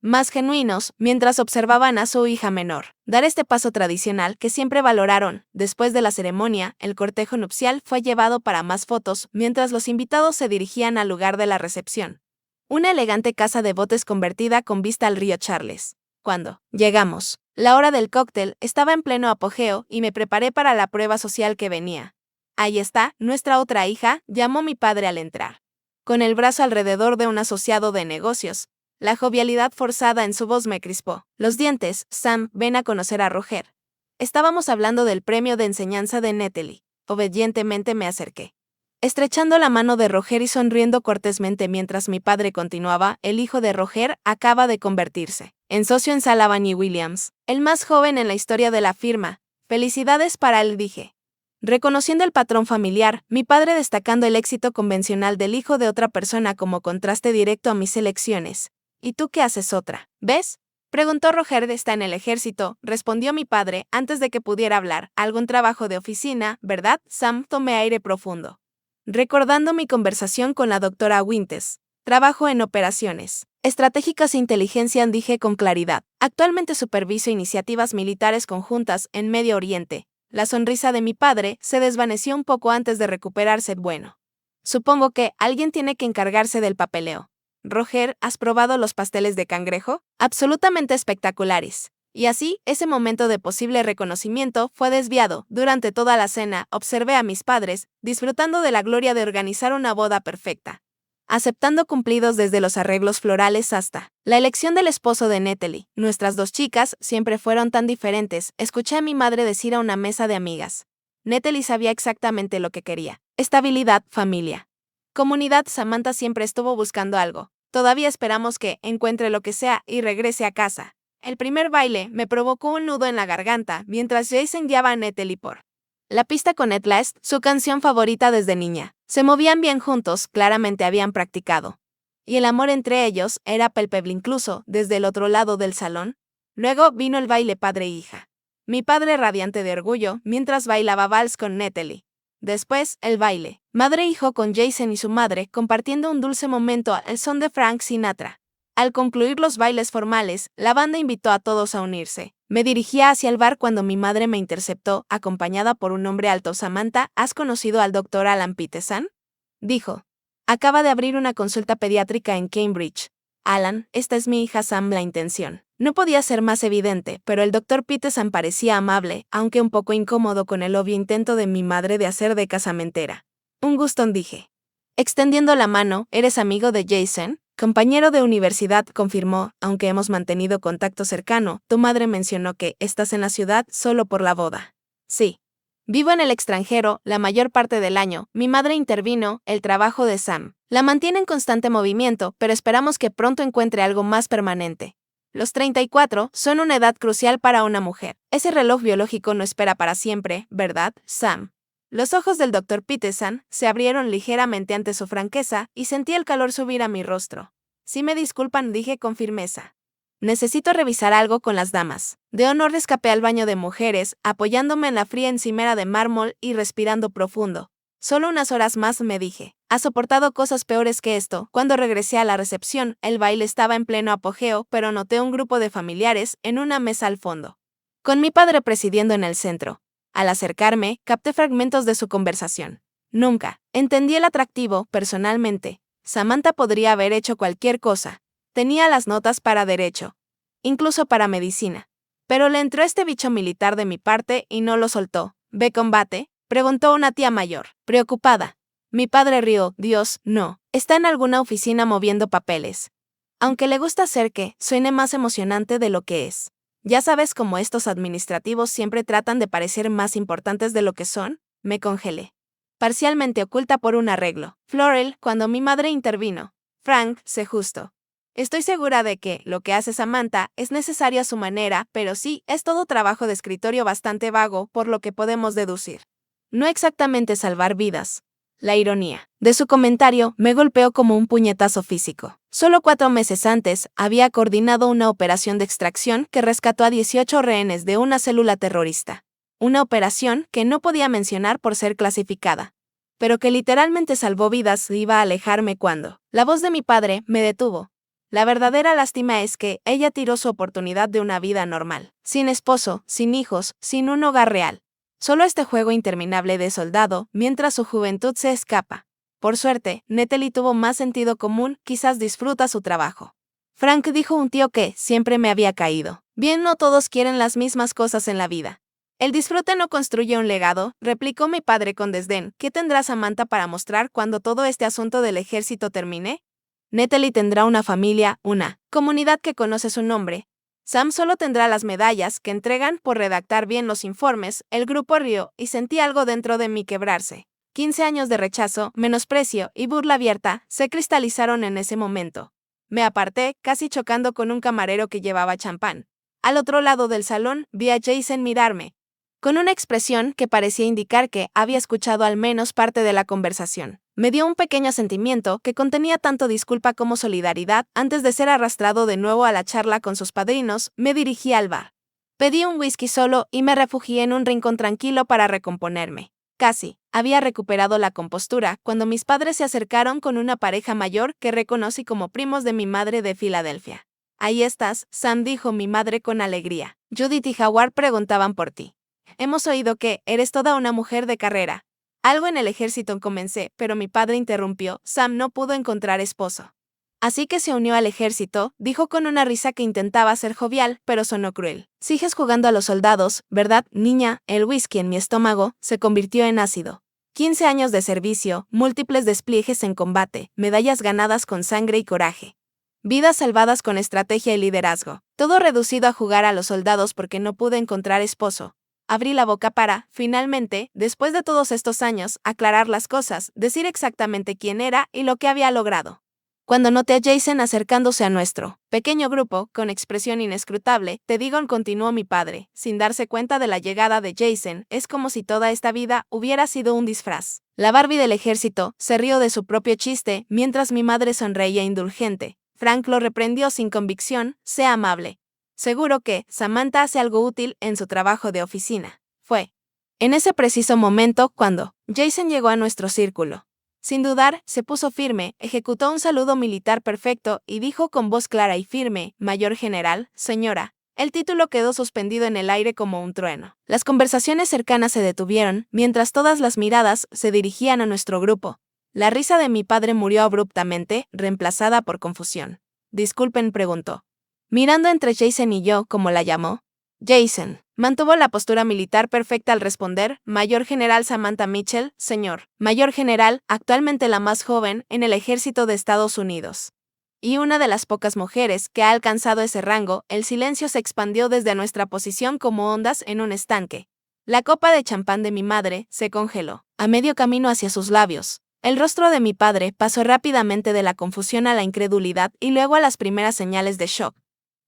más genuinos, mientras observaban a su hija menor dar este paso tradicional que siempre valoraron. Después de la ceremonia, el cortejo nupcial fue llevado para más fotos, mientras los invitados se dirigían al lugar de la recepción, una elegante casa de botes convertida con vista al río Charles. Cuando llegamos, la hora del cóctel estaba en pleno apogeo y me preparé para la prueba social que venía. Ahí está, nuestra otra hija, llamó mi padre al entrar, con el brazo alrededor de un asociado de negocios. La jovialidad forzada en su voz me crispó los dientes. Sam, ven a conocer a Roger. Estábamos hablando del premio de enseñanza de Natalie. Obedientemente me acerqué, estrechando la mano de Roger y sonriendo cortésmente mientras mi padre continuaba: el hijo de Roger acaba de convertirse en socio en Sullivan y Williams, el más joven en la historia de la firma. Felicidades para él, dije, reconociendo el patrón familiar, mi padre destacando el éxito convencional del hijo de otra persona como contraste directo a mis elecciones. ¿Y tú qué haces otra vez?, preguntó Roger. Está en el ejército, respondió mi padre antes de que pudiera hablar. Algún trabajo de oficina, ¿verdad, Sam? Tomé aire profundo, recordando mi conversación con la doctora Winters. Trabajo en operaciones estratégicas e inteligencia, dije con claridad. Actualmente superviso iniciativas militares conjuntas en Medio Oriente. La sonrisa de mi padre se desvaneció un poco antes de recuperarse. Bueno, supongo que alguien tiene que encargarse del papeleo. Roger, ¿has probado los pasteles de cangrejo? Absolutamente espectaculares. Y así, ese momento de posible reconocimiento fue desviado. Durante toda la cena, observé a mis padres, disfrutando de la gloria de organizar una boda perfecta, aceptando cumplidos desde los arreglos florales hasta la elección del esposo de Natalie. Nuestras dos chicas siempre fueron tan diferentes, escuché a mi madre decir a una mesa de amigas. Natalie sabía exactamente lo que quería: estabilidad, familia, comunidad. Samantha siempre estuvo buscando algo. Todavía esperamos que encuentre lo que sea y regrese a casa. El primer baile me provocó un nudo en la garganta mientras Jason guiaba a Natalie por la pista con At Last, su canción favorita desde niña. Se movían bien juntos, claramente habían practicado. Y el amor entre ellos era palpable incluso desde el otro lado del salón. Luego vino el baile padre e hija. Mi padre radiante de orgullo mientras bailaba vals con Natalie. Después, el baile madre e hijo con Jason y su madre compartiendo un dulce momento al son de Frank Sinatra. Al concluir los bailes formales, la banda invitó a todos a unirse. Me dirigía hacia el bar cuando mi madre me interceptó, acompañada por un hombre alto. Samantha, ¿has conocido al Dr. Alan Peterson?, dijo. Acaba de abrir una consulta pediátrica en Cambridge. Alan, esta es mi hija Sam. La intención no podía ser más evidente, pero el Dr. Peterson parecía amable, aunque un poco incómodo con el obvio intento de mi madre de hacer de casamentera. Un gusto, dije, extendiendo la mano. ¿Eres amigo de Jason? Compañero de universidad, confirmó, aunque hemos mantenido contacto cercano. Tu madre mencionó que estás en la ciudad solo por la boda. Sí. Vivo en el extranjero la mayor parte del año. Mi madre intervino. El trabajo de Sam la mantiene en constante movimiento, pero esperamos que pronto encuentre algo más permanente. Los 34 son una edad crucial para una mujer. Ese reloj biológico no espera para siempre, ¿verdad, Sam? Los ojos del Dr. Peterson se abrieron ligeramente ante su franqueza y sentí el calor subir a mi rostro. Si me disculpan, dije con firmeza. Necesito revisar algo con las damas. De honor escapé al baño de mujeres, apoyándome en la fría encimera de mármol y respirando profundo. Solo unas horas más, me dije. Ha soportado cosas peores que esto. Cuando regresé a la recepción, el baile estaba en pleno apogeo, pero noté un grupo de familiares en una mesa al fondo, con mi padre presidiendo en el centro. Al acercarme, capté fragmentos de su conversación. Nunca entendí el atractivo, personalmente. Samantha podría haber hecho cualquier cosa. Tenía las notas para derecho, incluso para medicina. Pero le entró este bicho militar de mi parte y no lo soltó. ¿Ve combate?, preguntó una tía mayor, preocupada. Mi padre rió. Dios, no. Está en alguna oficina moviendo papeles. Aunque le gusta hacer que suene más emocionante de lo que es. Ya sabes cómo estos administrativos siempre tratan de parecer más importantes de lo que son. Me congelé, parcialmente oculta por un arreglo. Florel, cuando mi madre intervino. Frank, sé justo. Estoy segura de que lo que hace Samantha es necesario a su manera, pero sí, es todo trabajo de escritorio bastante vago, por lo que podemos deducir. No exactamente salvar vidas. La ironía de su comentario me golpeó como un puñetazo físico. Solo 4 meses antes, había coordinado una operación de extracción que rescató a 18 rehenes de una célula terrorista. Una operación que no podía mencionar por ser clasificada, pero que literalmente salvó vidas. Iba a alejarme cuando la voz de mi padre me detuvo. La verdadera lástima es que ella tiró su oportunidad de una vida normal, sin esposo, sin hijos, sin un hogar real. Solo este juego interminable de soldado, mientras su juventud se escapa. Por suerte, Natalie tuvo más sentido común, quizás disfruta su trabajo. Frank, dijo un tío que siempre me había caído. Bien, no todos quieren las mismas cosas en la vida. El disfrute no construye un legado, replicó mi padre con desdén. ¿Qué tendrá Samantha para mostrar cuando todo este asunto del ejército termine? Natalie tendrá una familia, una comunidad que conoce su nombre. Sam solo tendrá las medallas que entregan por redactar bien los informes. El grupo rió y sentí algo dentro de mí quebrarse. 15 años de rechazo, menosprecio y burla abierta se cristalizaron en ese momento. Me aparté, casi chocando con un camarero que llevaba champán. Al otro lado del salón, vi a Jason mirarme, con una expresión que parecía indicar que había escuchado al menos parte de la conversación. Me dio un pequeño sentimiento que contenía tanto disculpa como solidaridad. Antes de ser arrastrado de nuevo a la charla con sus padrinos, me dirigí al bar. Pedí un whisky solo y me refugié en un rincón tranquilo para recomponerme. Casi había recuperado la compostura cuando mis padres se acercaron con una pareja mayor que reconocí como primos de mi madre de Filadelfia. Ahí estás, Sam, dijo mi madre con alegría. Judith y Howard preguntaban por ti. Hemos oído que eres toda una mujer de carrera. Algo en el ejército, comencé, pero mi padre interrumpió. Sam no pudo encontrar esposo. Así que se unió al ejército, dijo con una risa que intentaba ser jovial, pero sonó cruel. Sigues jugando a los soldados, ¿verdad, niña? El whisky en mi estómago se convirtió en ácido. 15 años de servicio, múltiples despliegues en combate, medallas ganadas con sangre y coraje. Vidas salvadas con estrategia y liderazgo. Todo reducido a jugar a los soldados porque no pude encontrar esposo. Abrí la boca para, finalmente, después de todos estos años, aclarar las cosas, decir exactamente quién era y lo que había logrado. Cuando noté a Jason acercándose a nuestro pequeño grupo, con expresión inescrutable, te digo, continuó mi padre, sin darse cuenta de la llegada de Jason, es como si toda esta vida hubiera sido un disfraz. La Barbie del ejército se rió de su propio chiste, mientras mi madre sonreía indulgente. Frank lo reprendió sin convicción. Sea amable. Seguro que Samantha hace algo útil en su trabajo de oficina. Fue en ese preciso momento cuando Jason llegó a nuestro círculo. Sin dudar, se puso firme, ejecutó un saludo militar perfecto y dijo con voz clara y firme: Mayor General, señora. El título quedó suspendido en el aire como un trueno. Las conversaciones cercanas se detuvieron, mientras todas las miradas se dirigían a nuestro grupo. La risa de mi padre murió abruptamente, reemplazada por confusión. Disculpen, preguntó, mirando entre Jason y yo, como la llamó. Jason mantuvo la postura militar perfecta al responder: Mayor General Samantha Mitchell, señor. Mayor General, actualmente la más joven en el ejército de Estados Unidos. Y una de las pocas mujeres que ha alcanzado ese rango. El silencio se expandió desde nuestra posición como ondas en un estanque. La copa de champán de mi madre se congeló, a medio camino hacia sus labios. El rostro de mi padre pasó rápidamente de la confusión a la incredulidad y luego a las primeras señales de shock.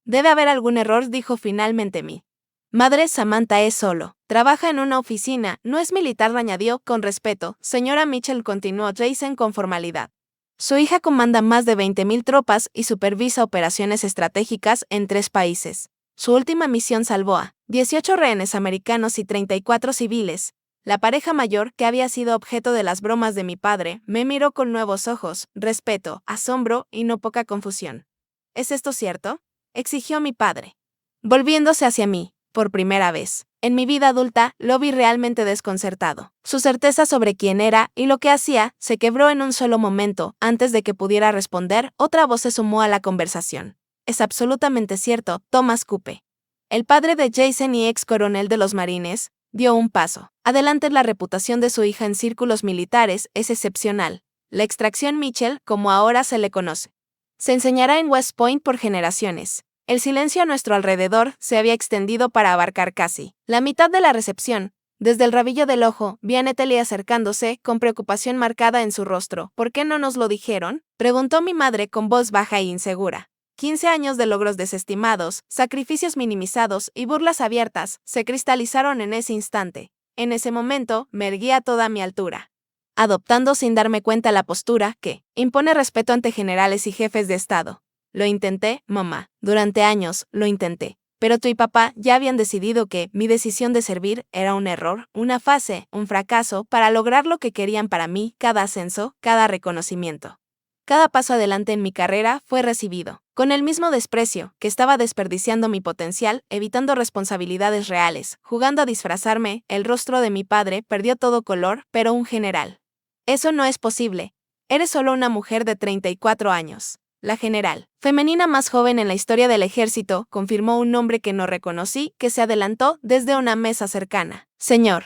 Debe haber algún error, dijo finalmente mi madre. Samantha es solo. Trabaja en una oficina, no es militar, añadió con respeto. Señora Mitchell, continuó Jason con formalidad. Su hija comanda más de 20.000 tropas y supervisa operaciones estratégicas en 3 países. Su última misión salvó a 18 rehenes americanos y 34 civiles. La pareja mayor, que había sido objeto de las bromas de mi padre, me miró con nuevos ojos, respeto, asombro y no poca confusión. ¿Es esto cierto?, exigió mi padre, volviéndose hacia mí. Por primera vez en mi vida adulta, lo vi realmente desconcertado. Su certeza sobre quién era y lo que hacía se quebró en un solo momento. Antes de que pudiera responder, otra voz se sumó a la conversación. Es absolutamente cierto, Thomas Coupe, el padre de Jason y ex coronel de los marines, dio un paso adelante. La reputación de su hija en círculos militares es excepcional. La extracción Mitchell, como ahora se le conoce, se enseñará en West Point por generaciones. El silencio a nuestro alrededor se había extendido para abarcar casi la mitad de la recepción. Desde el rabillo del ojo, vi a Natalie acercándose, con preocupación marcada en su rostro. ¿Por qué no nos lo dijeron?, preguntó mi madre con voz baja e insegura. 15 años de logros desestimados, sacrificios minimizados y burlas abiertas se cristalizaron en ese instante. En ese momento, me erguí a toda mi altura, adoptando sin darme cuenta la postura que impone respeto ante generales y jefes de Estado. Lo intenté, mamá. Durante años, lo intenté. Pero tú y papá ya habían decidido que mi decisión de servir era un error, una fase, un fracaso, para lograr lo que querían para mí. Cada ascenso, cada reconocimiento, cada paso adelante en mi carrera fue recibido con el mismo desprecio. Que estaba desperdiciando mi potencial, evitando responsabilidades reales, jugando a disfrazarme. El rostro de mi padre perdió todo color. Pero un general. Eso no es posible. Eres solo una mujer de 34 años. La general femenina más joven en la historia del ejército, confirmó un nombre que no reconocí, que se adelantó desde una mesa cercana. Señor,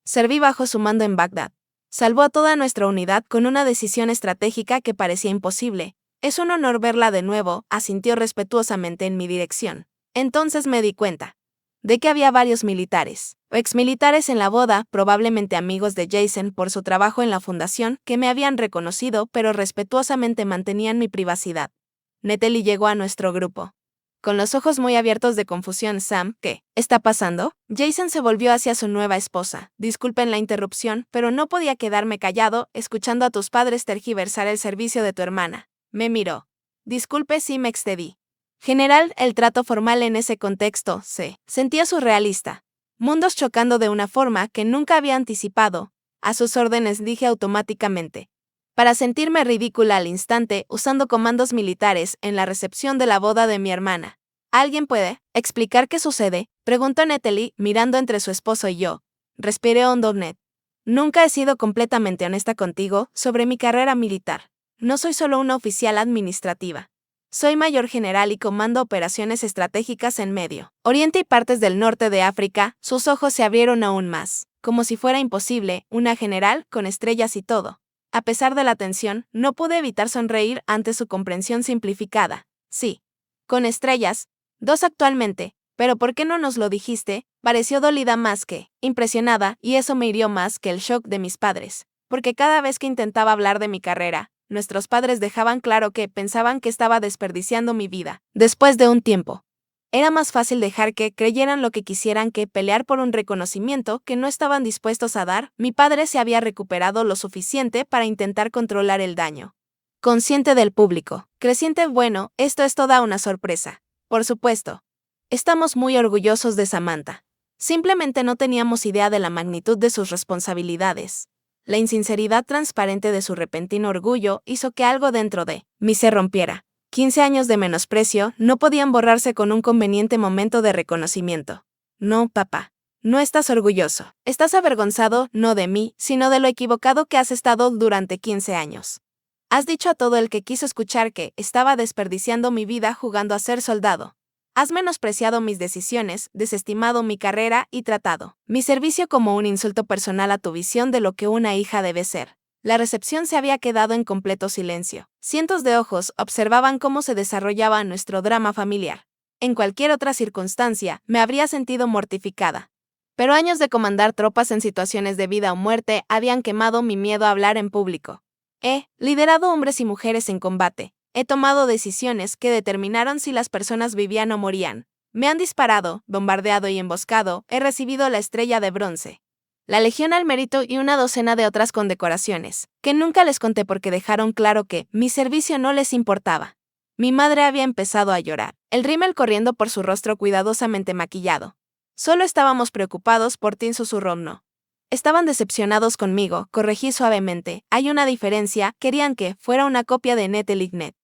serví bajo su mando en Bagdad. Salvó a toda nuestra unidad con una decisión estratégica que parecía imposible. Es un honor verla de nuevo, asintió respetuosamente en mi dirección. Entonces me di cuenta de que había varios militares o exmilitares en la boda, probablemente amigos de Jason por su trabajo en la fundación, que me habían reconocido, pero respetuosamente mantenían mi privacidad. Natalie llegó a nuestro grupo con los ojos muy abiertos de confusión. Sam, ¿qué está pasando? Jason se volvió hacia su nueva esposa. Disculpen la interrupción, pero no podía quedarme callado escuchando a tus padres tergiversar el servicio de tu hermana. Me miró. Disculpe si me excedí. General, el trato formal en ese contexto se sentía surrealista. Mundos chocando de una forma que nunca había anticipado. A sus órdenes, dije automáticamente, para sentirme ridícula al instante, usando comandos militares en la recepción de la boda de mi hermana. ¿Alguien puede explicar qué sucede?, preguntó Natalie, mirando entre su esposo y yo. Respiré hondo. Ned, nunca he sido completamente honesta contigo sobre mi carrera militar. No soy solo una oficial administrativa. Soy mayor general y comando operaciones estratégicas en Medio Oriente y partes del norte de África. Sus ojos se abrieron aún más, como si fuera imposible, una general con estrellas y todo. A pesar de la tensión, no pude evitar sonreír ante su comprensión simplificada. Sí, con estrellas, 2 actualmente, pero ¿por qué no nos lo dijiste? Pareció dolida más que impresionada, y eso me hirió más que el shock de mis padres, porque cada vez que intentaba hablar de mi carrera, nuestros padres dejaban claro que pensaban que estaba desperdiciando mi vida. Después de un tiempo, era más fácil dejar que creyeran lo que quisieran que pelear por un reconocimiento que no estaban dispuestos a dar. Mi padre se había recuperado lo suficiente para intentar controlar el daño consciente del público creciente. Bueno, esto es toda una sorpresa. Por supuesto, estamos muy orgullosos de Samantha. Simplemente no teníamos idea de la magnitud de sus responsabilidades. La insinceridad transparente de su repentino orgullo hizo que algo dentro de mí se rompiera. 15 años de menosprecio no podían borrarse con un conveniente momento de reconocimiento. No, papá. No estás orgulloso. Estás avergonzado, no de mí, sino de lo equivocado que has estado durante 15 años. Has dicho a todo el que quiso escuchar que estaba desperdiciando mi vida jugando a ser soldado. Has menospreciado mis decisiones, desestimado mi carrera y tratado mi servicio como un insulto personal a tu visión de lo que una hija debe ser. La recepción se había quedado en completo silencio. Cientos de ojos observaban cómo se desarrollaba nuestro drama familiar. En cualquier otra circunstancia, me habría sentido mortificada. Pero años de comandar tropas en situaciones de vida o muerte habían quemado mi miedo a hablar en público. He liderado hombres y mujeres en combate, He tomado decisiones que determinaron si las personas vivían o morían. Me han disparado, bombardeado y emboscado, he recibido la Estrella de Bronce, la Legión al Mérito y una docena de otras condecoraciones, que nunca les conté porque dejaron claro que mi servicio no les importaba. Mi madre había empezado a llorar, el rímel corriendo por su rostro cuidadosamente maquillado. Solo estábamos preocupados por ti, susurró no. Estaban decepcionados conmigo, corregí suavemente. Hay una diferencia, querían que fuera una copia de Net.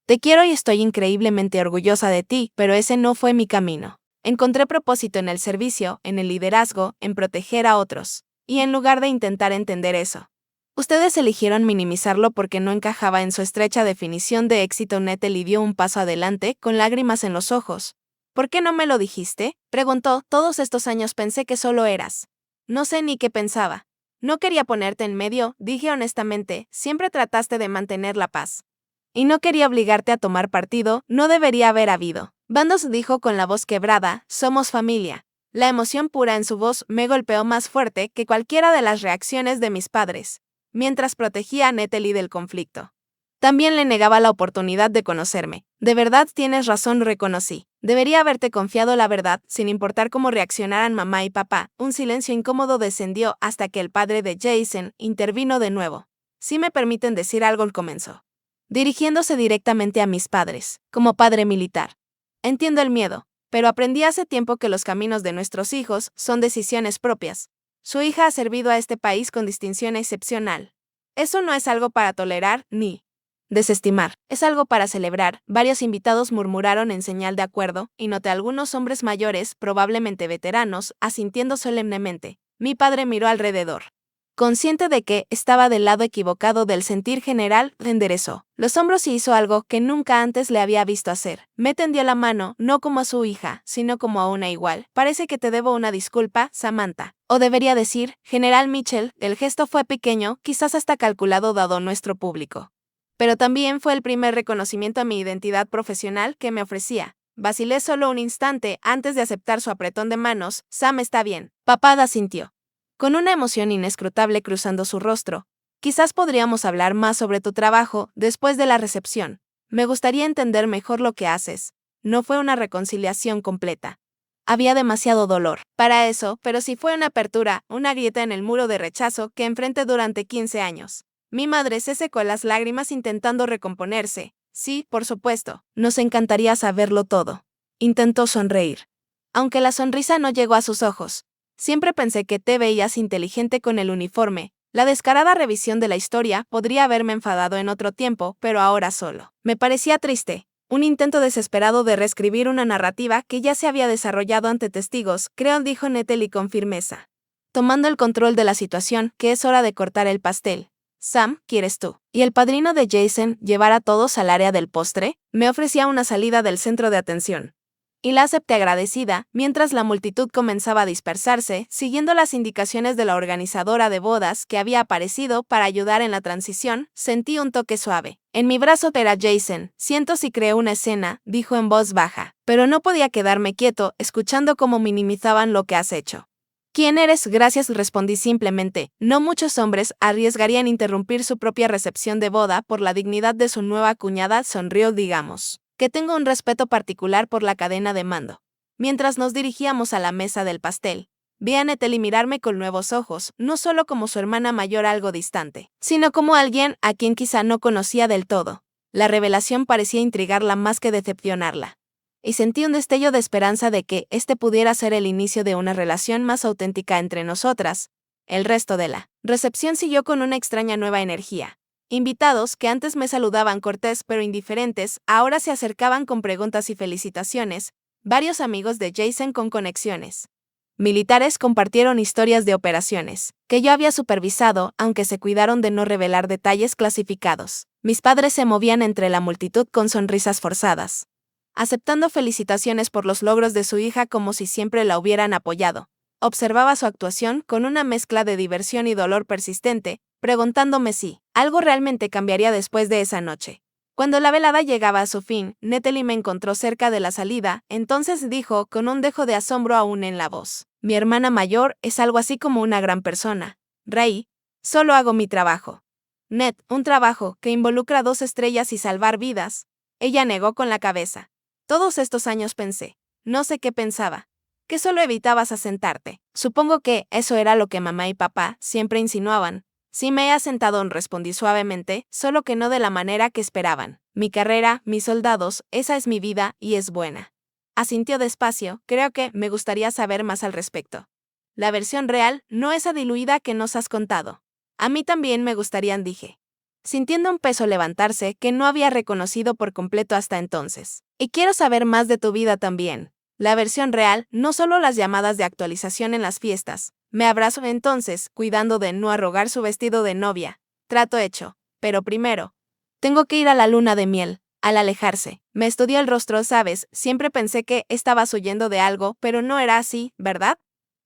Te quiero y estoy increíblemente orgullosa de ti, pero ese no fue mi camino. Encontré propósito en el servicio, en el liderazgo, en proteger a otros. Y en lugar de intentar entender eso, ustedes eligieron minimizarlo porque no encajaba en su estrecha definición de éxito. Natalie dio un paso adelante, con lágrimas en los ojos. ¿Por qué no me lo dijiste?, preguntó. Todos estos años pensé que solo eras. No sé ni qué pensaba. No quería ponerte en medio, dije honestamente, siempre trataste de mantener la paz. Y no quería obligarte a tomar partido, no debería haber habido. Bandos dijo con la voz quebrada, somos familia. La emoción pura en su voz me golpeó más fuerte que cualquiera de las reacciones de mis padres, mientras protegía a Natalie del conflicto. También le negaba la oportunidad de conocerme. De verdad tienes razón, reconocí. Debería haberte confiado la verdad, sin importar cómo reaccionaran mamá y papá. Un silencio incómodo descendió hasta que el padre de Jason intervino de nuevo. Si me permiten decir algo, comenzó, dirigiéndose directamente a mis padres, como padre militar. Entiendo el miedo, pero aprendí hace tiempo que los caminos de nuestros hijos son decisiones propias. Su hija ha servido a este país con distinción excepcional. Eso no es algo para tolerar, ni desestimar, es algo para celebrar. Varios invitados murmuraron en señal de acuerdo, y noté a algunos hombres mayores, probablemente veteranos, asintiendo solemnemente. Mi padre miró alrededor. Consciente de que estaba del lado equivocado del sentir general, enderezó los hombros y hizo algo que nunca antes le había visto hacer. Me tendió la mano, no como a su hija, sino como a una igual. Parece que te debo una disculpa, Samantha. O debería decir, General Mitchell. El gesto fue pequeño, quizás hasta calculado dado nuestro público. Pero también fue el primer reconocimiento a mi identidad profesional que me ofrecía. Vacilé solo un instante antes de aceptar su apretón de manos. Sam está bien. Papá asintió, con una emoción inescrutable cruzando su rostro. Quizás podríamos hablar más sobre tu trabajo después de la recepción. Me gustaría entender mejor lo que haces. No fue una reconciliación completa. Había demasiado dolor para eso, pero sí fue una apertura, una grieta en el muro de rechazo que enfrenté durante 15 años. Mi madre se secó las lágrimas intentando recomponerse. Sí, por supuesto, nos encantaría saberlo todo. Intentó sonreír, aunque la sonrisa no llegó a sus ojos. Siempre pensé que te veías inteligente con el uniforme. La descarada revisión de la historia podría haberme enfadado en otro tiempo, pero ahora solo me parecía triste. Un intento desesperado de reescribir una narrativa que ya se había desarrollado ante testigos, creo, dijo Natalie con firmeza, tomando el control de la situación, que es hora de cortar el pastel. Sam, ¿quieres tú y el padrino de Jason llevar a todos al área del postre? Me ofrecía una salida del centro de atención. Y la acepté agradecida, mientras la multitud comenzaba a dispersarse, siguiendo las indicaciones de la organizadora de bodas que había aparecido para ayudar en la transición. Sentí un toque suave en mi brazo. Era Jason. Siento si creé una escena, dijo en voz baja, pero no podía quedarme quieto, escuchando cómo minimizaban lo que has hecho. ¿Quién eres? Gracias, respondí simplemente. No muchos hombres arriesgarían interrumpir su propia recepción de boda por la dignidad de su nueva cuñada, sonrió. Digamos que tengo un respeto particular por la cadena de mando. Mientras nos dirigíamos a la mesa del pastel, vi a Natalie mirarme con nuevos ojos, no solo como su hermana mayor algo distante, sino como alguien a quien quizá no conocía del todo. La revelación parecía intrigarla más que decepcionarla. Y sentí un destello de esperanza de que este pudiera ser el inicio de una relación más auténtica entre nosotras. El resto de la recepción siguió con una extraña nueva energía. Invitados que antes me saludaban cortés pero indiferentes, ahora se acercaban con preguntas y felicitaciones. Varios amigos de Jason con conexiones militares compartieron historias de operaciones que yo había supervisado, aunque se cuidaron de no revelar detalles clasificados. Mis padres se movían entre la multitud con sonrisas forzadas, aceptando felicitaciones por los logros de su hija como si siempre la hubieran apoyado. Observaba su actuación con una mezcla de diversión y dolor persistente, preguntándome si algo realmente cambiaría después de esa noche. Cuando la velada llegaba a su fin, Natalie me encontró cerca de la salida, entonces dijo con un dejo de asombro aún en la voz: mi hermana mayor es algo así como una gran persona. Ray, solo hago mi trabajo. Ned, un trabajo que involucra 2 estrellas y salvar vidas. Ella negó con la cabeza. Todos estos años pensé. No sé qué pensaba. Que solo evitabas asentarte. Supongo que eso era lo que mamá y papá siempre insinuaban. Sí me he asentado, respondí suavemente, solo que no de la manera que esperaban. Mi carrera, mis soldados, esa es mi vida y es buena. Asintió despacio, creo que me gustaría saber más al respecto. La versión real, no esa diluida que nos has contado. A mí también me gustarían, dije, sintiendo un peso levantarse que no había reconocido por completo hasta entonces. Y quiero saber más de tu vida también. La versión real, no solo las llamadas de actualización en las fiestas. Me abrazó entonces, cuidando de no arrogar su vestido de novia. Trato hecho. Pero primero, tengo que ir a la luna de miel. Al alejarse, me estudió el rostro, sabes, siempre pensé que estabas huyendo de algo, pero no era así, ¿verdad?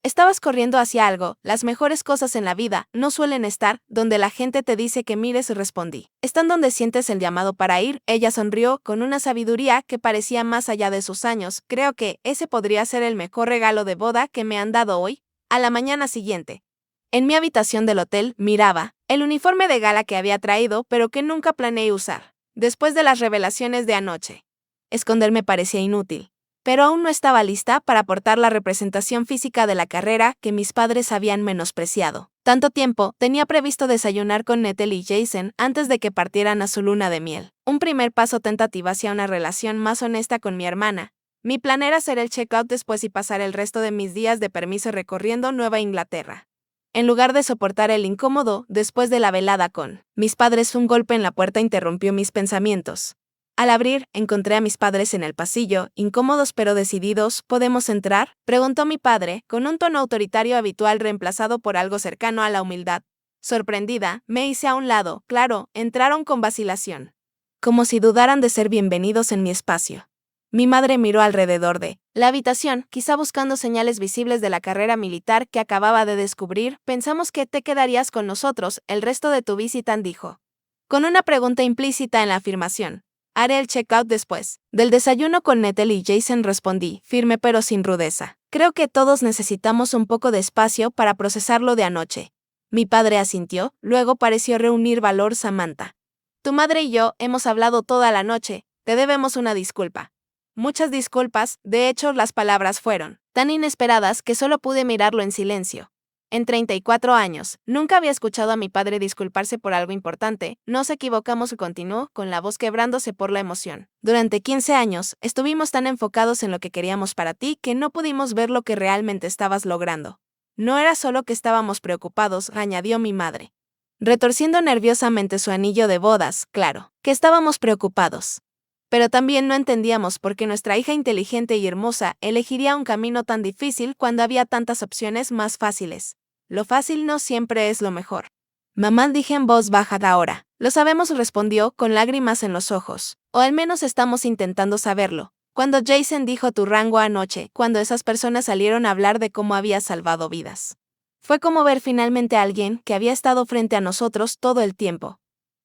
Estabas corriendo hacia algo, las mejores cosas en la vida no suelen estar donde la gente te dice que mires, respondí. Están donde sientes el llamado para ir, ella sonrió con una sabiduría que parecía más allá de sus años, creo que ese podría ser el mejor regalo de boda que me han dado hoy. A la mañana siguiente, en mi habitación del hotel, miraba el uniforme de gala que había traído, pero que nunca planeé usar. Después de las revelaciones de anoche, esconderme parecía inútil. Pero aún no estaba lista para portar la representación física de la carrera que mis padres habían menospreciado. Tanto tiempo, tenía previsto desayunar con Natalie y Jason antes de que partieran a su luna de miel. Un primer paso tentativo hacia una relación más honesta con mi hermana. Mi plan era hacer el check-out después y pasar el resto de mis días de permiso recorriendo Nueva Inglaterra. En lugar de soportar el incómodo, después de la velada con mis padres, un golpe en la puerta interrumpió mis pensamientos. Al abrir, encontré a mis padres en el pasillo, incómodos pero decididos. ¿Podemos entrar?, preguntó mi padre, con un tono autoritario habitual reemplazado por algo cercano a la humildad. Sorprendida, me hice a un lado. Claro, entraron con vacilación. Como si dudaran de ser bienvenidos en mi espacio. Mi madre miró alrededor de la habitación, quizá buscando señales visibles de la carrera militar que acababa de descubrir. Pensamos que te quedarías con nosotros el resto de tu visita, dijo. Con una pregunta implícita en la afirmación. Haré el check-out después. Del desayuno con Natalie y Jason, respondí, firme pero sin rudeza. Creo que todos necesitamos un poco de espacio para procesar lo de anoche. Mi padre asintió, luego pareció reunir valor. Samantha. Tu madre y yo hemos hablado toda la noche, te debemos una disculpa. Muchas disculpas, de hecho las palabras fueron tan inesperadas que solo pude mirarlo en silencio. En 34 años, nunca había escuchado a mi padre disculparse por algo importante. Nos equivocamos, continuó, con la voz quebrándose por la emoción. Durante 15 años, estuvimos tan enfocados en lo que queríamos para ti que no pudimos ver lo que realmente estabas logrando. No era solo que estábamos preocupados, añadió mi madre, retorciendo nerviosamente su anillo de bodas. Claro, que estábamos preocupados. Pero también no entendíamos por qué nuestra hija inteligente y hermosa elegiría un camino tan difícil cuando había tantas opciones más fáciles. Lo fácil no siempre es lo mejor. Mamá, dije en voz baja ahora. Lo sabemos, respondió, con lágrimas en los ojos. O al menos estamos intentando saberlo. Cuando Jason dijo tu rango anoche, cuando esas personas salieron a hablar de cómo había salvado vidas. Fue como ver finalmente a alguien que había estado frente a nosotros todo el tiempo.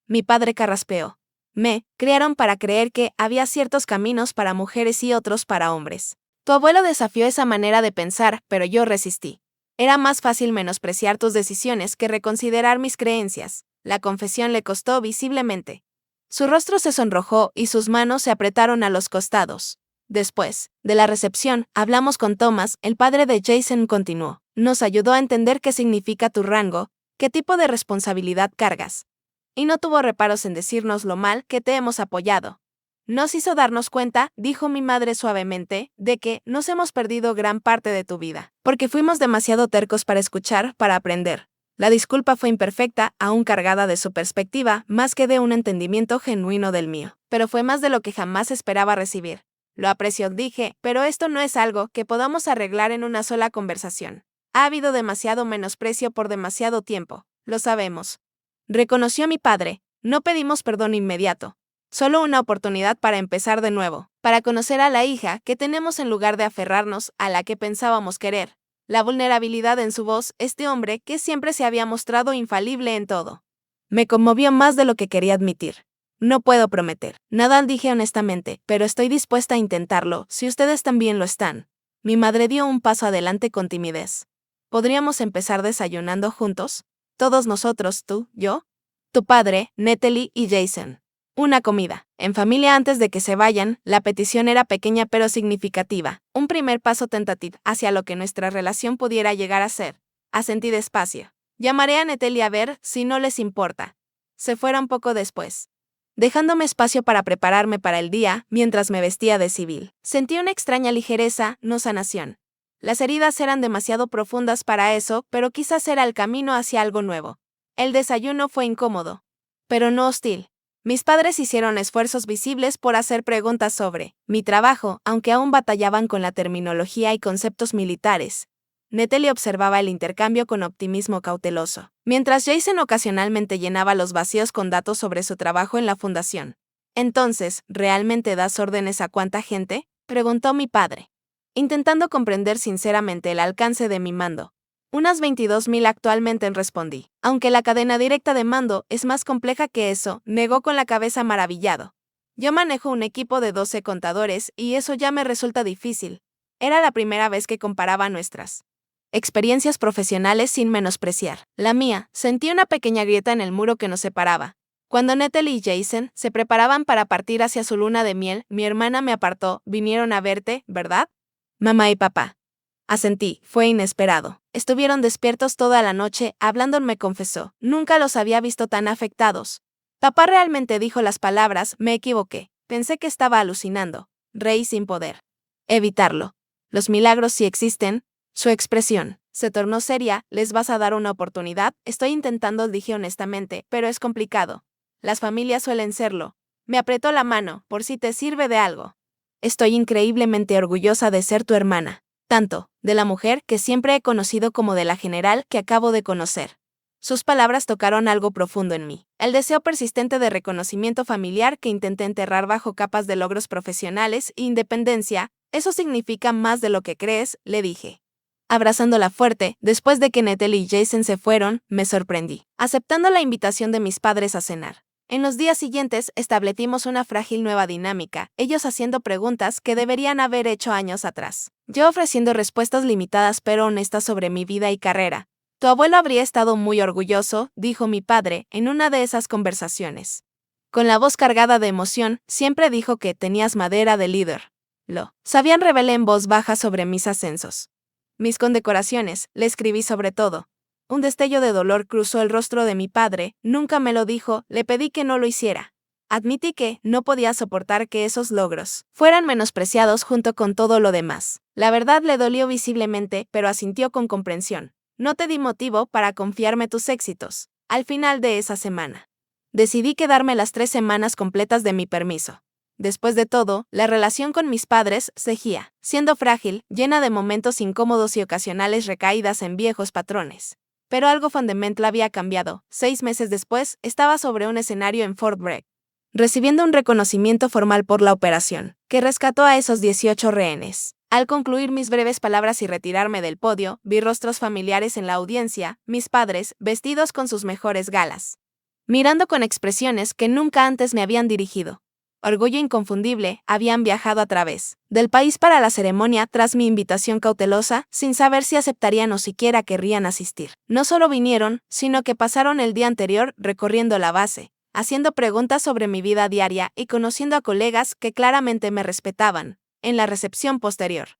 Mi padre carraspeó. Me criaron para creer que había ciertos caminos para mujeres y otros para hombres. Tu abuelo desafió esa manera de pensar, pero yo resistí. Era más fácil menospreciar tus decisiones que reconsiderar mis creencias. La confesión le costó visiblemente. Su rostro se sonrojó y sus manos se apretaron a los costados. Después de la recepción, hablamos con Thomas, el padre de Jason, continuó. Nos ayudó a entender qué significa tu rango, qué tipo de responsabilidad cargas. Y no tuvo reparos en decirnos lo mal que te hemos apoyado. Nos hizo darnos cuenta, dijo mi madre suavemente, de que nos hemos perdido gran parte de tu vida, porque fuimos demasiado tercos para escuchar, para aprender. La disculpa fue imperfecta, aún cargada de su perspectiva, más que de un entendimiento genuino del mío. Pero fue más de lo que jamás esperaba recibir. Lo aprecio, dije, pero esto no es algo que podamos arreglar en una sola conversación. Ha habido demasiado menosprecio por demasiado tiempo, lo sabemos. Reconoció mi padre, no pedimos perdón inmediato. Solo una oportunidad para empezar de nuevo, para conocer a la hija que tenemos en lugar de aferrarnos a la que pensábamos querer. La vulnerabilidad en su voz, este hombre que siempre se había mostrado infalible en todo. Me conmovió más de lo que quería admitir. No puedo prometer nada, dije honestamente, pero estoy dispuesta a intentarlo, si ustedes también lo están. Mi madre dio un paso adelante con timidez. ¿Podríamos empezar desayunando juntos? Todos nosotros, tú, yo, tu padre, Natalie y Jason. Una comida. En familia antes de que se vayan, la petición era pequeña pero significativa. Un primer paso tentativo hacia lo que nuestra relación pudiera llegar a ser. Asentí despacio. Llamaré a Natalie a ver si no les importa. Se fueron poco después, dejándome espacio para prepararme para el día mientras me vestía de civil. Sentí una extraña ligereza, no sanación. Las heridas eran demasiado profundas para eso, pero quizás era el camino hacia algo nuevo. El desayuno fue incómodo, pero no hostil. Mis padres hicieron esfuerzos visibles por hacer preguntas sobre mi trabajo, aunque aún batallaban con la terminología y conceptos militares. Natalie observaba el intercambio con optimismo cauteloso, mientras Jason ocasionalmente llenaba los vacíos con datos sobre su trabajo en la fundación. Entonces, ¿realmente das órdenes a cuánta gente?, preguntó mi padre, intentando comprender sinceramente el alcance de mi mando. Unas 22.000 actualmente, respondí. Aunque la cadena directa de mando es más compleja que eso, negó con la cabeza maravillado. Yo manejo un equipo de 12 contadores y eso ya me resulta difícil. Era la primera vez que comparaba nuestras experiencias profesionales sin menospreciar la mía. Sentí una pequeña grieta en el muro que nos separaba. Cuando Natalie y Jason se preparaban para partir hacia su luna de miel, mi hermana me apartó. Vinieron a verte, ¿verdad? Mamá y papá. Asentí, fue inesperado. Estuvieron despiertos toda la noche, hablando, me confesó. Nunca los había visto tan afectados. Papá realmente dijo las palabras, me equivoqué. Pensé que estaba alucinando. Reí sin poder evitarlo. Los milagros sí existen. Su expresión se tornó seria. ¿Les vas a dar una oportunidad? Estoy intentando, dije honestamente, pero es complicado. Las familias suelen serlo. Me apretó la mano, por si te sirve de algo. Estoy increíblemente orgullosa de ser tu hermana. Tanto de la mujer que siempre he conocido como de la general que acabo de conocer. Sus palabras tocaron algo profundo en mí. El deseo persistente de reconocimiento familiar que intenté enterrar bajo capas de logros profesionales e independencia, eso significa más de lo que crees, le dije. Abrazándola fuerte, después de que Natalie y Jason se fueron, me sorprendí, aceptando la invitación de mis padres a cenar. En los días siguientes establecimos una frágil nueva dinámica, ellos haciendo preguntas que deberían haber hecho años atrás. Yo ofreciendo respuestas limitadas pero honestas sobre mi vida y carrera. Tu abuelo habría estado muy orgulloso, dijo mi padre, en una de esas conversaciones. Con la voz cargada de emoción, siempre dijo que tenías madera de líder. Lo sabían, revelé en voz baja sobre mis ascensos. Mis condecoraciones, le escribí sobre todo. Un destello de dolor cruzó el rostro de mi padre, nunca me lo dijo, le pedí que no lo hiciera. Admití que no podía soportar que esos logros fueran menospreciados junto con todo lo demás. La verdad le dolió visiblemente, pero asintió con comprensión. No te di motivo para confiarme tus éxitos. Al final de esa semana, decidí quedarme las 3 semanas completas de mi permiso. Después de todo, la relación con mis padres seguía siendo frágil, llena de momentos incómodos y ocasionales recaídas en viejos patrones. Pero algo fundamental había cambiado. 6 meses después, estaba sobre un escenario en Fort Bragg, recibiendo un reconocimiento formal por la operación, que rescató a esos 18 rehenes. Al concluir mis breves palabras y retirarme del podio, vi rostros familiares en la audiencia, mis padres, vestidos con sus mejores galas, mirando con expresiones que nunca antes me habían dirigido. Orgullo inconfundible, habían viajado a través del país para la ceremonia tras mi invitación cautelosa, sin saber si aceptarían o siquiera querrían asistir. No solo vinieron, sino que pasaron el día anterior recorriendo la base, haciendo preguntas sobre mi vida diaria y conociendo a colegas que claramente me respetaban. En la recepción posterior,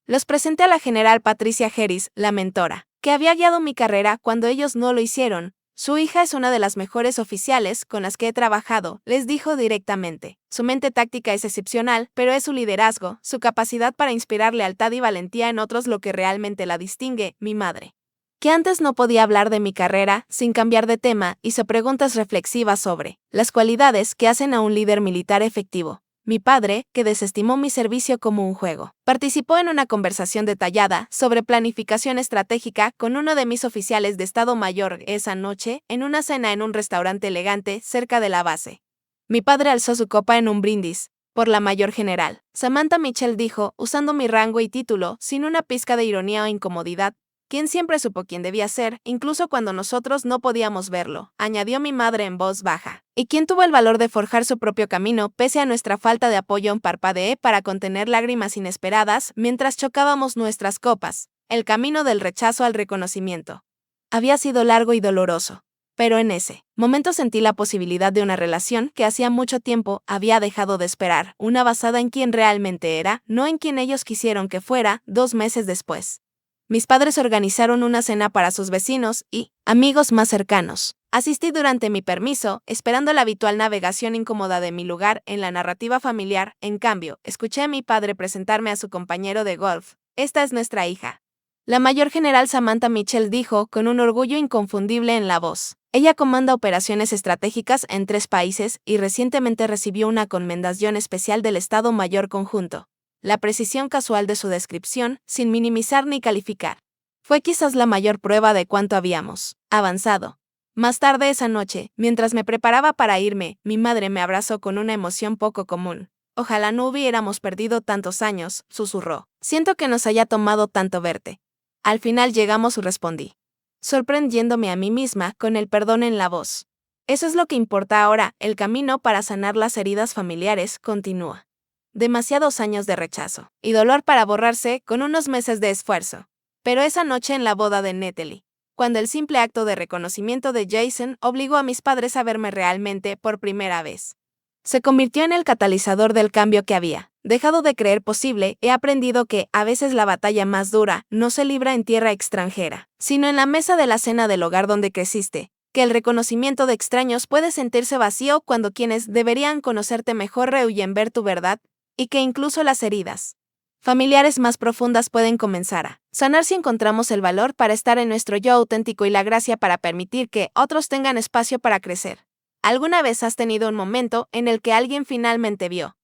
los presenté a la general Patricia Harris, la mentora, que había guiado mi carrera cuando ellos no lo hicieron. Su hija es una de las mejores oficiales con las que he trabajado, les dijo directamente. Su mente táctica es excepcional, pero es su liderazgo, su capacidad para inspirar lealtad y valentía en otros lo que realmente la distingue. Mi madre, que antes no podía hablar de mi carrera sin cambiar de tema, hizo preguntas reflexivas sobre las cualidades que hacen a un líder militar efectivo. Mi padre, que desestimó mi servicio como un juego, participó en una conversación detallada sobre planificación estratégica con uno de mis oficiales de Estado Mayor esa noche, en una cena en un restaurante elegante cerca de la base. Mi padre alzó su copa en un brindis por la mayor general. Samantha Mitchell dijo, usando mi rango y título, sin una pizca de ironía o incomodidad, quien siempre supo quién debía ser, incluso cuando nosotros no podíamos verlo, añadió mi madre en voz baja. Y quien tuvo el valor de forjar su propio camino pese a nuestra falta de apoyo. Parpadeé para contener lágrimas inesperadas mientras chocábamos nuestras copas. El camino del rechazo al reconocimiento había sido largo y doloroso, Pero en ese momento sentí la posibilidad de una relación que hacía mucho tiempo había dejado de esperar, una basada en quien realmente era, no en quien ellos quisieron que fuera. 2 meses después, mis padres organizaron una cena para sus vecinos y amigos más cercanos. Asistí durante mi permiso, esperando la habitual navegación incómoda de mi lugar en la narrativa familiar. En cambio, escuché a mi padre presentarme a su compañero de golf. Esta es nuestra hija. La mayor general Samantha Mitchell dijo con un orgullo inconfundible en la voz. Ella comanda operaciones estratégicas en 3 países y recientemente recibió una conmendación especial del Estado Mayor Conjunto. La precisión casual de su descripción, sin minimizar ni calificar, fue quizás la mayor prueba de cuánto habíamos avanzado. Más tarde esa noche, mientras me preparaba para irme, mi madre me abrazó con una emoción poco común. Ojalá no hubiéramos perdido tantos años, susurró. Siento que nos haya tomado tanto verte. Al final llegamos, respondí, sorprendiéndome a mí misma con el perdón en la voz. Eso es lo que importa ahora, el camino para sanar las heridas familiares continúa. Demasiados años de rechazo y dolor para borrarse con unos meses de esfuerzo. Pero esa noche en la boda de Natalie, cuando el simple acto de reconocimiento de Jason obligó a mis padres a verme realmente por primera vez, se convirtió en el catalizador del cambio que había dejado de creer posible. He aprendido que, a veces la batalla más dura no se libra en tierra extranjera, sino en la mesa de la cena del hogar donde creciste, que el reconocimiento de extraños puede sentirse vacío cuando quienes deberían conocerte mejor rehuyen ver tu verdad, y que incluso las heridas familiares más profundas pueden comenzar a sanar si encontramos el valor para estar en nuestro yo auténtico y la gracia para permitir que otros tengan espacio para crecer. ¿Alguna vez has tenido un momento en el que alguien finalmente vio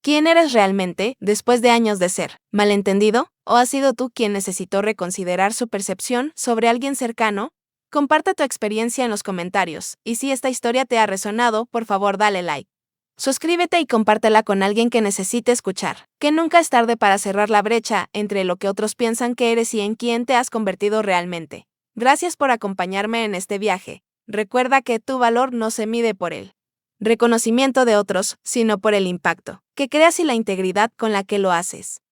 quién eres realmente después de años de ser malentendido? ¿O has sido tú quien necesitó reconsiderar su percepción sobre alguien cercano? Comparte tu experiencia en los comentarios, y si esta historia te ha resonado, por favor dale like. Suscríbete y compártela con alguien que necesite escuchar, que nunca es tarde para cerrar la brecha entre lo que otros piensan que eres y en quién te has convertido realmente. Gracias por acompañarme en este viaje. Recuerda que tu valor no se mide por el reconocimiento de otros, sino por el impacto que creas y la integridad con la que lo haces.